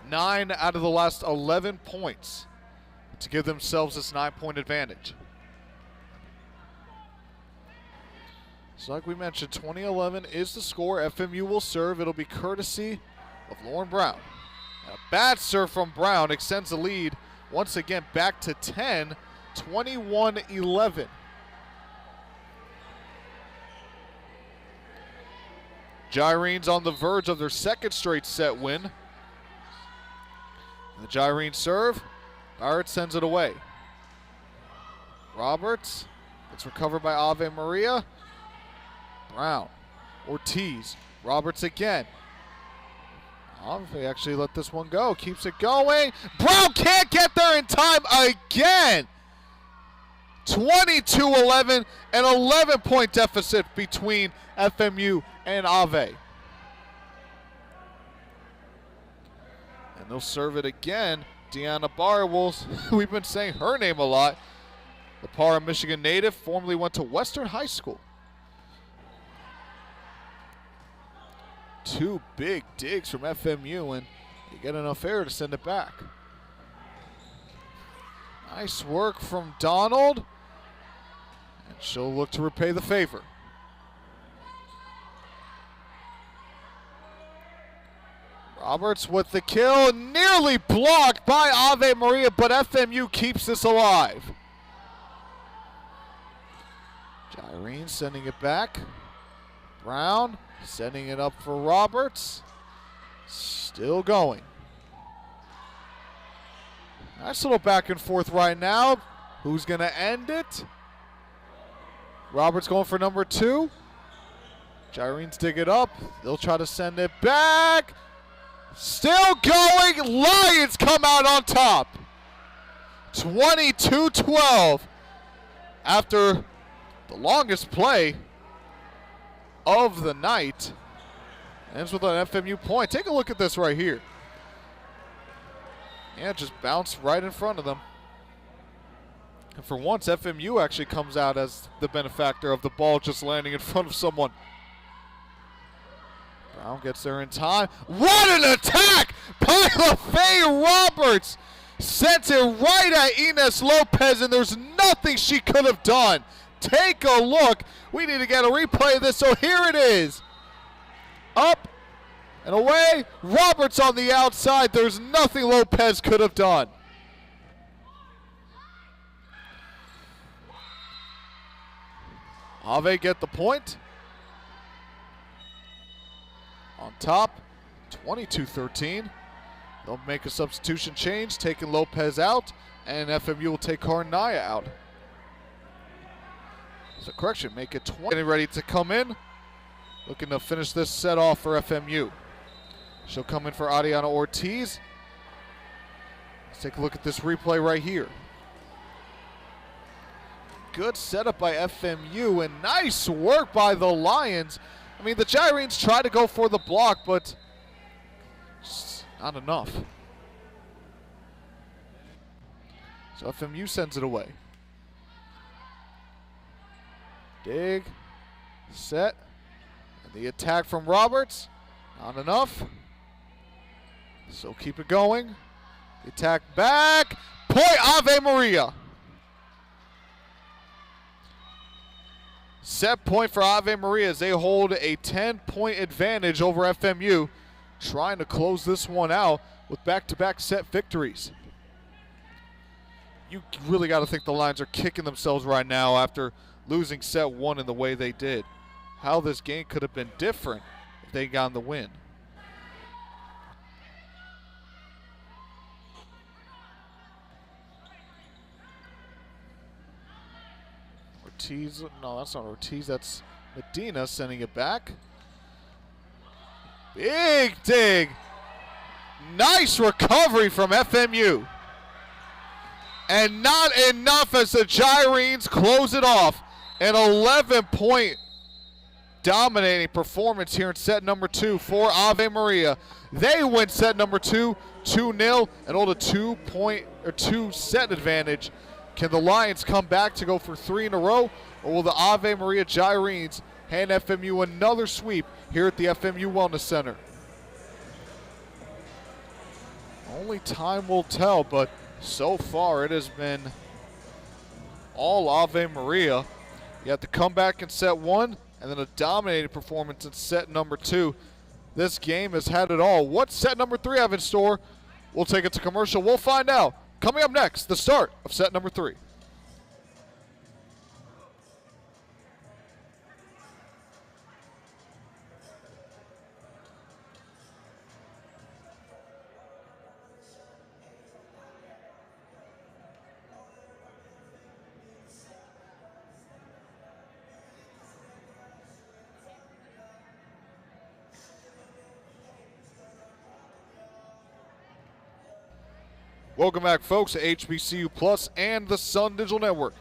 9 out of the last 11 points to give themselves this 9-point advantage. So like we mentioned, 20-11 is the score. FMU will serve. It'll be courtesy of Lauren Brown. And a bad serve from Brown extends the lead once again back to 10, 21-11. Gyrenes on the verge of their second straight set win. The Gyrene serve. Barrett sends it away. Roberts. It's recovered by Ave Maria. Brown. Ortiz. Roberts again. Ave actually let this one go. Keeps it going. Brown can't get there in time again. 22-11, an 11-point deficit between FMU and Ave. And they'll serve it again. Deanna Barwolf, we've been saying her name a lot. The Para, Michigan native, formerly went to Western High School. Two big digs from FMU, and you get enough air to send it back. Nice work from Donald. And she'll look to repay the favor. Roberts with the kill, nearly blocked by Ave Maria, but FMU keeps this alive. Gyrene sending it back. Brown setting it up for Roberts. Still going. Nice little back and forth right now. Who's going to end it? Roberts going for number 2. Gyrene's dig it up. They'll try to send it back. Still going. Lions come out on top. 22-12 after the longest play of the night. Ends with an FMU point. Take a look at this right here. Yeah, just bounced right in front of them. And for once, FMU actually comes out as the benefactor of the ball just landing in front of someone. Brown gets there in time. What an attack by LaFay Roberts! Sent it right at Ines Lopez, and there's nothing she could have done. Take a look. We need to get a replay of this, so here it is. Up and away. Roberts on the outside. There's nothing Lopez could have done. Ave get the point. On top, 22-13. They'll make a substitution change, taking Lopez out, and FMU will take Karnaya out. So correction, make it 20. Getting ready to come in. Looking to finish this set off for FMU. She'll come in for Adiana Ortiz. Let's take a look at this replay right here. Good setup by FMU, and nice work by the Lions. I mean, the Gyrenes try to go for the block, but just not enough. So FMU sends it away. Dig, set, and the attack from Roberts, not enough. So keep it going. The attack back, point Ave Maria. Set point for Ave Maria as they hold a 10-point advantage over FMU, trying to close this one out with back-to-back set victories. You really got to think the Lions are kicking themselves right now after losing set 1 in the way they did. How this game could have been different if they got the win. Ortiz, no, that's not Ortiz, that's Medina sending it back. Big dig. Nice recovery from FMU. And not enough as the Gyrenes close it off. An 11-point dominating performance here in set number 2 for Ave Maria. They win set number 2, 2-0, and hold a 2-set advantage. Can the Lions come back to go for 3 in a row, or will the Ave Maria Gyrenes hand FMU another sweep here at the FMU Wellness Center? Only time will tell, but so far it has been all Ave Maria. You have to come back in set 1, and then a dominating performance in set number 2. This game has had it all. What set number 3 have in store? We'll take it to commercial. We'll find out. Coming up next, the start of set number 3. Welcome back, folks, to HBCU Plus and the Sun Digital Network.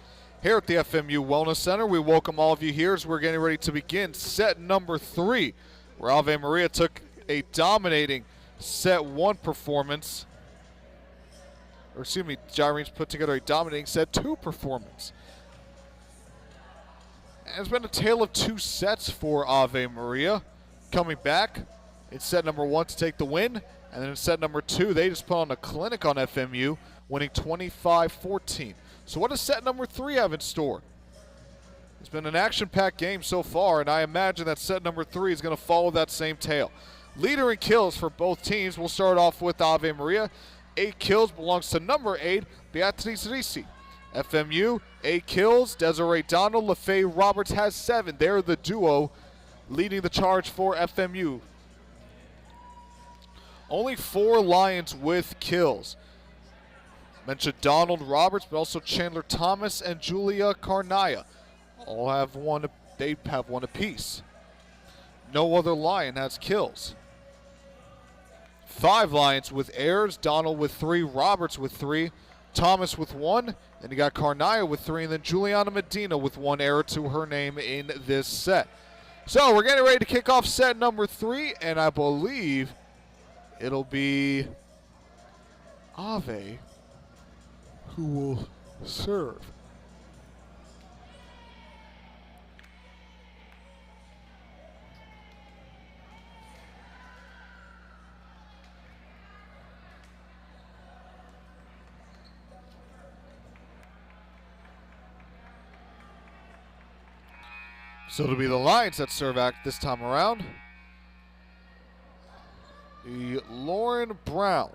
Here at the FMU Wellness Center, we welcome all of you here as we're getting ready to begin set number 3, where Ave Maria took a dominating set 1 performance. Or excuse me, Gyrenes put together a dominating set 2 performance. And it's been a tale of 2 sets for Ave Maria. Coming back in set number 1 to take the win. And then in set number 2, they just put on a clinic on FMU, winning 25-14. So what does set number 3 have in store? It's been an action-packed game so far, and I imagine that set number 3 is going to follow that same tale. Leader in kills for both teams. We'll start off with Ave Maria. 8 kills belongs to number 8, Beatriz Ricci. FMU, 8 kills. Desiree Donald, LaFay Roberts has 7. They're the duo leading the charge for FMU. Only 4 Lions with kills. Mentioned Donald Roberts, but also Chandler Thomas and Julia Carnaya. All have one. They have 1 apiece. No other Lion has kills. 5 Lions with errors. Donald with 3, Roberts with 3, Thomas with 1. Then you got Carnaya with 3, and then Juliana Medina with 1 error to her name in this set. So we're getting ready to kick off set number 3, and I believe it'll be Ave who will serve. So it'll be the Lions that serve act this time around. The Lauren Brown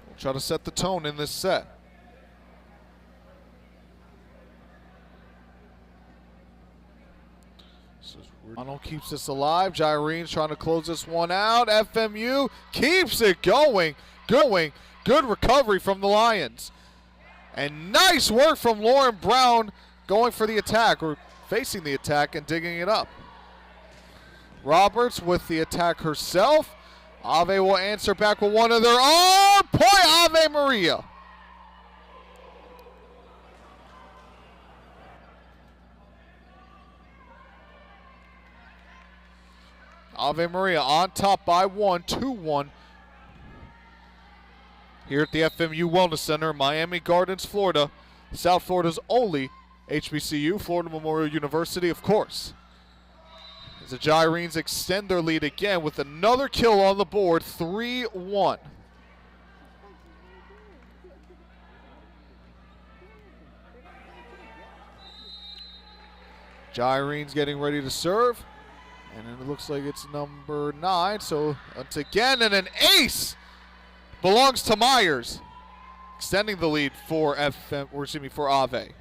will try to set the tone in this set. Donald keeps this alive. Gyrenes trying to close this one out. FMU keeps it going. Good recovery from the Lions. And nice work from Lauren Brown going for the attack, or facing the attack and digging it up. Roberts with the attack herself. Ave will answer back with one of their own. Point Ave Maria. Ave Maria on top by 1, 2-1. Here at the FMU Wellness Center in Miami Gardens, Florida. South Florida's only HBCU, Florida Memorial University, of course. As the Gyrenes extend their lead again with another kill on the board, 3-1. Gyrenes getting ready to serve. And it looks like it's number 9. So once again, and an ace belongs to Myers, extending the lead for for Ave.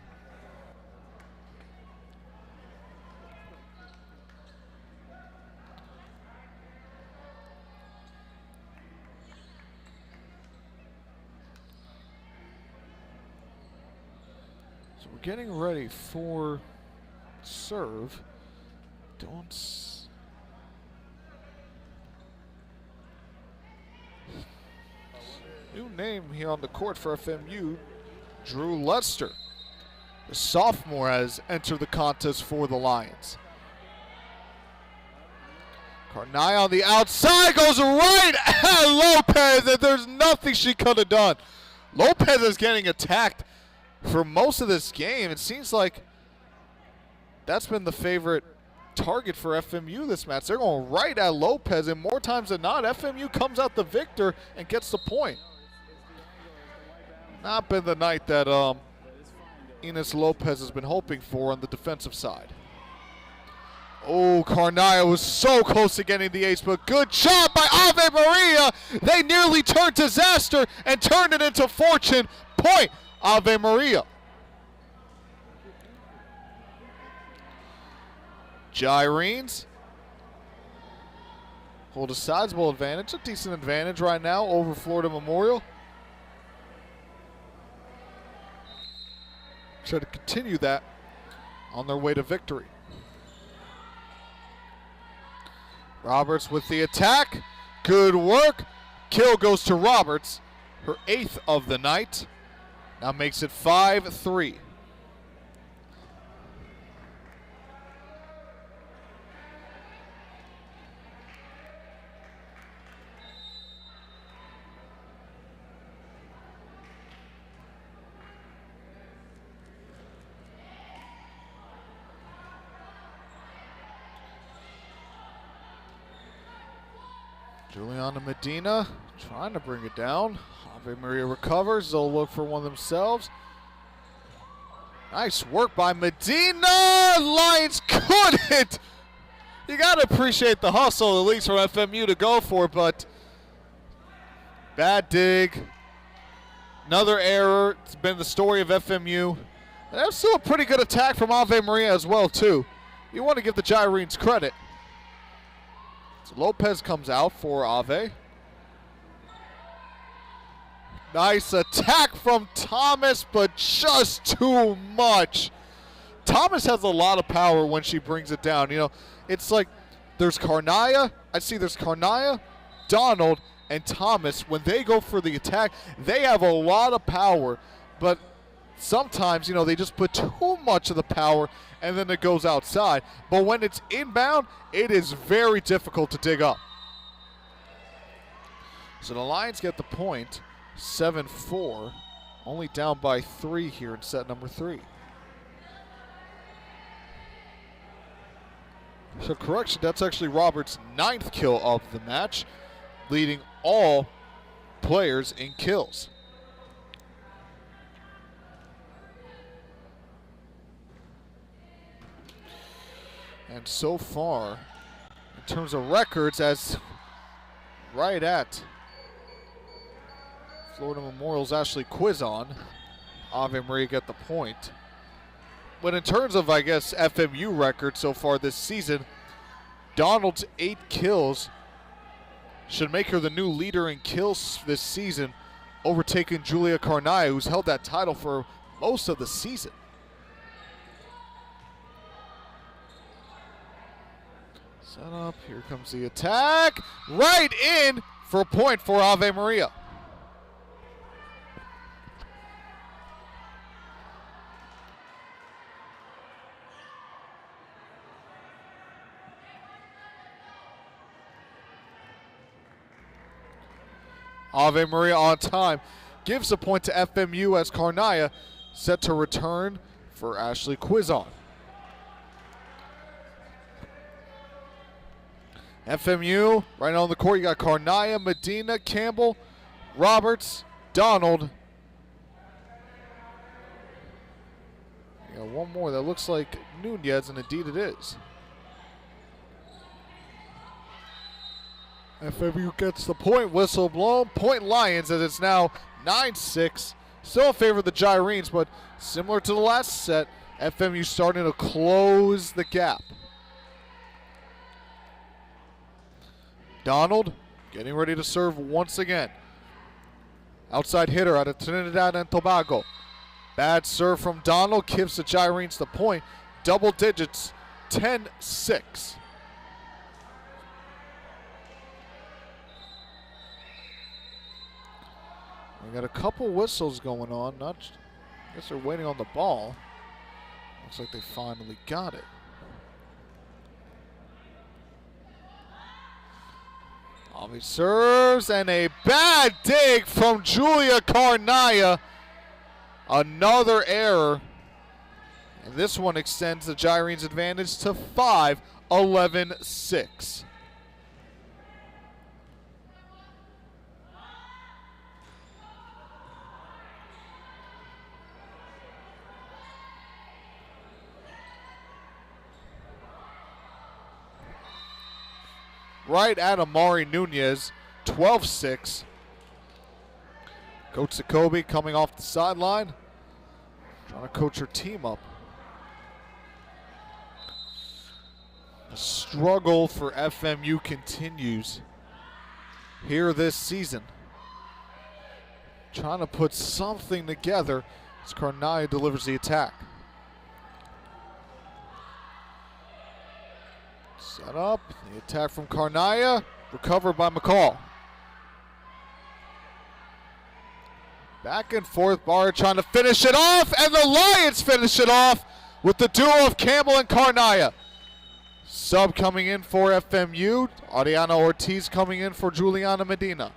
So we're getting ready for serve. New name here on the court for FMU, Drew Lester. The sophomore has entered the contest for the Lions. Carnaya on the outside goes right at Lopez, and there's nothing she could have done. Lopez is getting attacked for most of this game. It seems like that's been the favorite target for FMU this match. They're going right at Lopez, and more times than not, FMU comes out the victor and gets the point. Not been the night that Ines Lopez has been hoping for on the defensive side. Oh, Carnaya was so close to getting the ace, but good job by Ave Maria. They nearly turned disaster and turned it into fortune. Point, Ave Maria. Gyrenes hold a sizable advantage, a decent advantage right now over Florida Memorial. Try to continue that on their way to victory. Roberts with the attack. Good work. kill goes to Roberts, her 8th of the night. Now makes it 5-3. Juliana Medina trying to bring it down. Ave Maria recovers. They'll look for one themselves. Nice work by Medina. Lions couldn't. You got to appreciate the hustle, at least from FMU, to go for it, but bad dig. Another error. It's been the story of FMU. And that's still a pretty good attack from Ave Maria as well, too. You want to give the Gyrenes credit. So Lopez comes out for Ave. Nice attack from Thomas, but just too much. Thomas has a lot of power when she brings it down. You know, it's like there's Carnaya. I see there's Carnaya, Donald, and Thomas. When they go for the attack, they have a lot of power, but sometimes, you know, they just put too much of the power and then it goes outside. But when it's inbound, it is very difficult to dig up. So the Lions get the point, 7-4, only down by 3 here in set number 3. So correction, that's actually Roberts' 9th kill of the match, leading all players in kills. And so far, in terms of records, as right at Florida Memorial's Ashley Quizon, Ave Maria get the point. But in terms of, I guess, FMU records so far this season, Donald's 8 kills should make her the new leader in kills this season, overtaking Julia Carnaya, who's held that title for most of the season. Set up, here comes the attack. Right in for a point for Ave Maria. Ave Maria on time. Gives a point to FMU as Carnaya set to return for Ashley Quizon. FMU, right on the court, you got Carnaya, Medina, Campbell, Roberts, Donald. You got one more that looks like Nunez, and indeed it is. FMU gets the point, whistle blown. Point Lions, as it's now 9-6. Still in favor of the Gyrenes, but similar to the last set, FMU starting to close the gap. Donald getting ready to serve once again. Outside hitter out of Trinidad and Tobago. Bad serve from Donald gives the Gyrenes the point. Double digits, 10-6. We got a couple whistles going on. I guess they're waiting on the ball. Looks like they finally got it. Avi serves, and a bad dig from Julia Carnaya. Another error. And this one extends the Gyrenes' advantage to 5, 11-6. Right at Amari Nunez, 12-6. Coach Jacoby coming off the sideline, trying to coach her team up. The struggle for FMU continues here this season. Trying to put something together as Carnaya delivers the attack. Set up, the attack from Carnaya, recovered by McCall. Back and forth, Barr trying to finish it off, and the Lions finish it off with the duo of Campbell and Carnaya. Sub coming in for FMU, Ariana Ortiz coming in for Juliana Medina.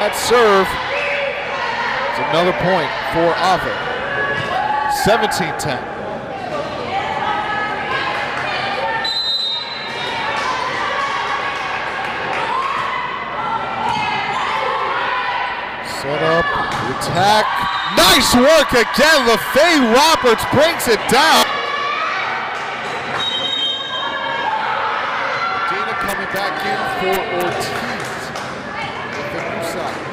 That serve is another point for Ave. 17-10. Set up, attack. Nice work again. LaFay Roberts brings it down. Medina coming back in for Ortiz. The new side.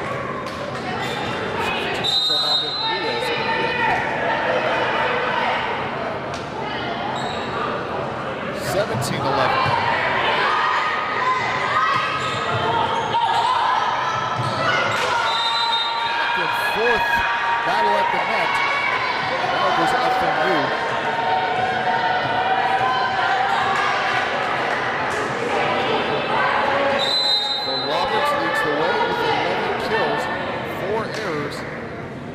17-11. Fourth battle at the net. Now goes FMU. So Roberts leads the way with 11 kills, 4 errors.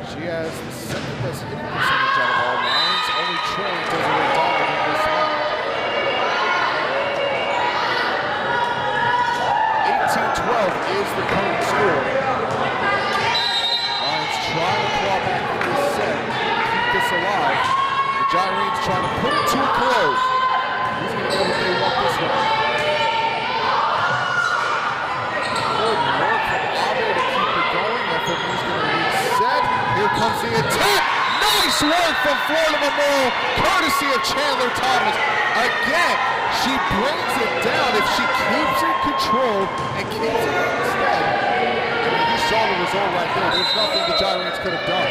She has the second best hitting percentage out of all lines. Only Trey does a dominant in this match. 18-12 is the current score. Trying to claw back in this set, keep this alive. The Gyrenes trying to put it to a close. Who's going to get what they want this one? comes the attack. Nice work from Florida Memorial, courtesy of Chandler Thomas. Again, she brings it down. If she keeps in control and keeps it instead, I mean, you saw the result right there. There's nothing the Gyrenes could have done.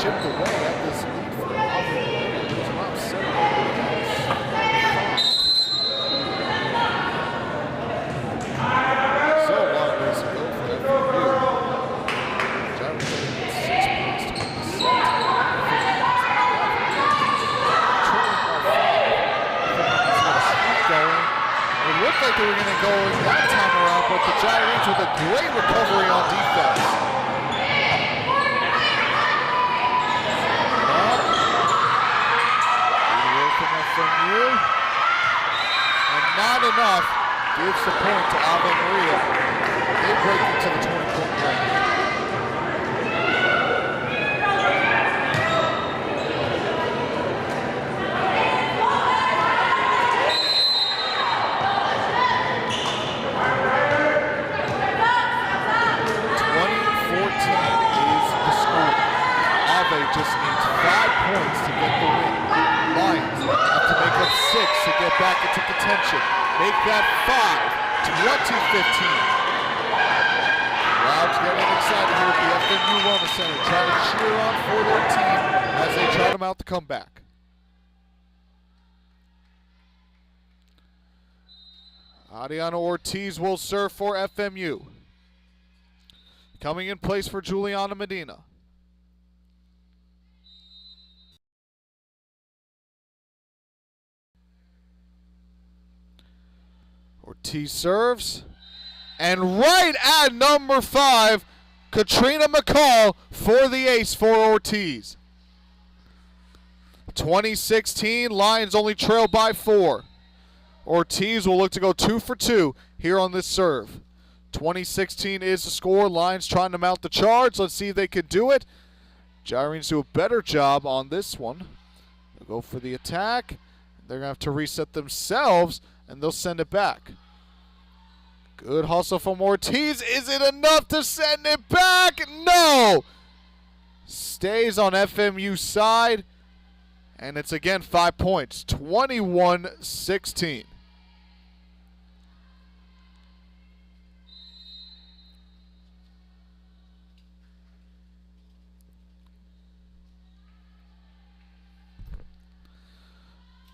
Chipped away at this lead for Auburn. It's about 7 So a lot of ways to go for FAU. Gyrenes needs 6 points to win the set. Trailing by 5. Going. It looked like they were going to go that time around, but the Gyrenes with a great recovery on defense. And not enough gives the point to Ave Maria. They break into the 20-point range. Just needs 5 points to get the win. Lions have to make up 6 to get back into contention. Make that 5, 20-15. Crowds getting excited here at the FMU Wellness Center, trying to cheer on for their team as they try them out to come back. Adriana Ortiz will serve for FMU. Coming in place for Juliana Medina. Ortiz serves, and right at number 5, Katrina McCall for the ace for Ortiz. 2016, Lions only trail by 4. Ortiz will look to go 2 for 2 here on this serve. 2016 is the score. Lions trying to mount the charge. Let's see if they can do it. Gyrenes do a better job on this one. They'll go for the attack. They're going to have to reset themselves, and they'll send it back. Good hustle from Ortiz. Is it enough to send it back? No! Stays on FMU's side, and it's again 5 points. 21-16.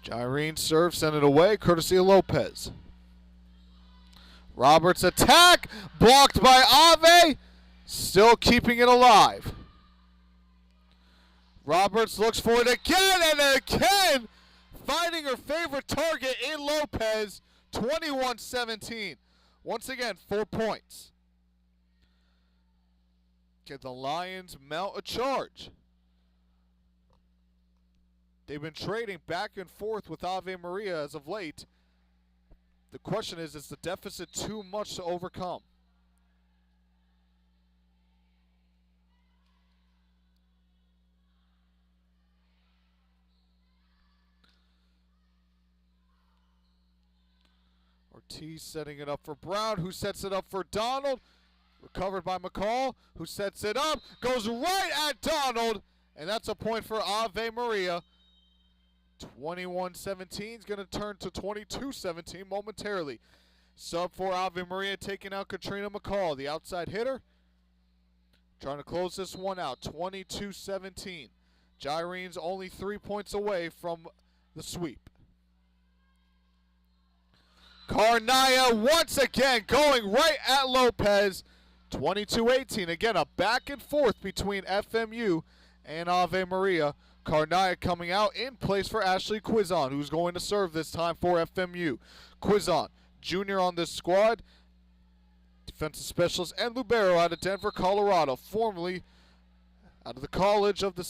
Gyrenes serve, send it away, courtesy of Lopez. Roberts attack, blocked by Ave, still keeping it alive. Roberts looks for it again and again, finding her favorite target in Lopez, 21-17. Once again, 4 points. Can the Lions mount a charge? They've been trading back and forth with Ave Maria as of late. The question is the deficit too much to overcome? Ortiz setting it up for Brown, who sets it up for Donald. Recovered by McCall, who sets it up, goes right at Donald, and that's a point for Ave Maria. 21-17 is going to turn to 22-17 momentarily. Sub for Ave Maria taking out Katrina McCall, the outside hitter. Trying to close this one out, 22-17. Gyrenes only 3 points away from the sweep. Carnaya once again going right at Lopez. 22-18. Again, a back and forth between FMU and Ave Maria. Carnaya coming out in place for Ashley Quizon, who's going to serve this time for FMU. Quizon, junior on this squad, defensive specialist, and libero out of Denver, Colorado, formerly out of the College of the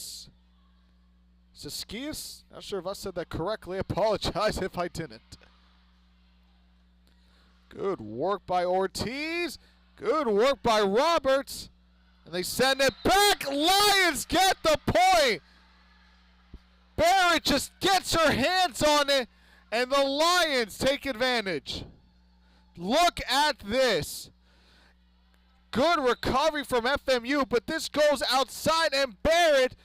Siskiyous. Not sure if I said that correctly. Apologize if I didn't. Good work by Ortiz. Good work by Roberts. And they send it back. Lions get the point. Barrett just gets her hands on it, and the Lions take advantage. Look at this. Good recovery from FMU, but this goes outside, and Barrett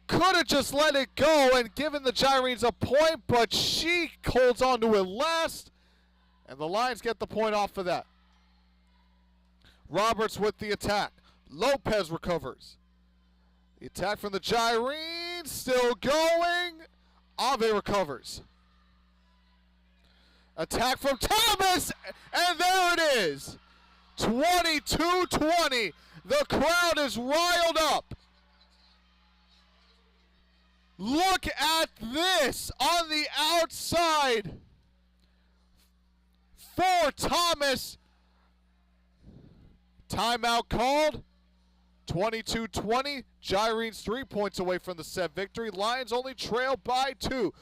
could have just let it go and given the Gyrenes a point, but she holds on to it last, and the Lions get the point off of that. Roberts with the attack. Lopez recovers. The attack from the Gyrenes, still going. Ave recovers. Attack from Thomas, and there it is. 22-20. The crowd is riled up. Look at this on the outside for Thomas. Timeout called. 22-20. Gyrenes 3 points away from the set victory. Lions only trail by 2.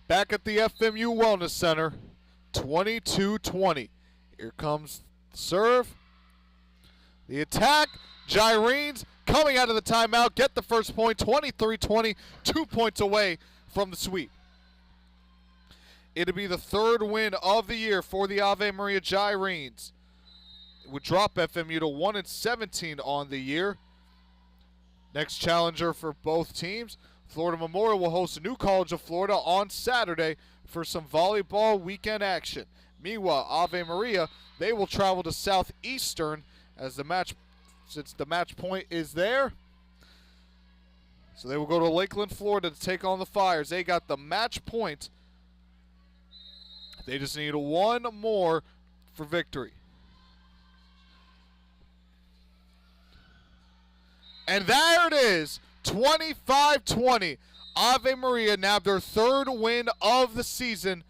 Back at the FMU Wellness Center, 22-20. Here comes the serve. The attack. Gyrenes coming out of the timeout. Get the first point, 23-20. 2 points away from the sweep. It'll be the third win of the year for the Ave Maria Gyrenes. It would drop FMU to 1-17 on the year. Next challenger for both teams. Florida Memorial will host New College of Florida on Saturday for some volleyball weekend action. Meanwhile, Ave Maria, they will travel to Southeastern as since the match point is there. So they will go to Lakeland, Florida to take on the Fires. They got the match point. They just need one more for victory. And there it is. 25-20. Ave Maria nabbed their third win of the season.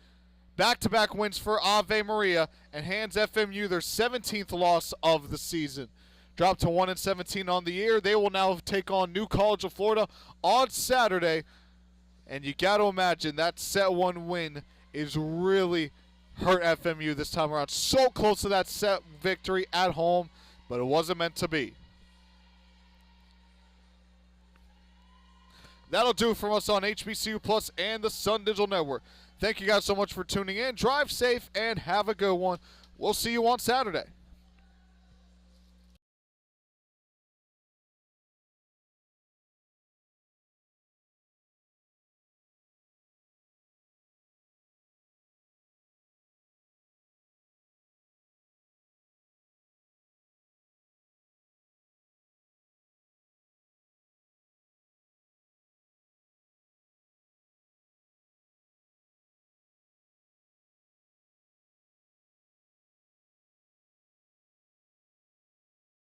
Back-to-back wins for Ave Maria and hands FMU their 17th loss of the season. Dropped to 1-17 on the year. They will now take on New College of Florida on Saturday. And you got to imagine that set one win is really hurt FMU this time around. So close to that set victory at home, but it wasn't meant to be. That'll do it from us on HBCU Plus and the Sun Digital Network. Thank you guys so much for tuning in. Drive safe and have a good one. We'll see you on Saturday.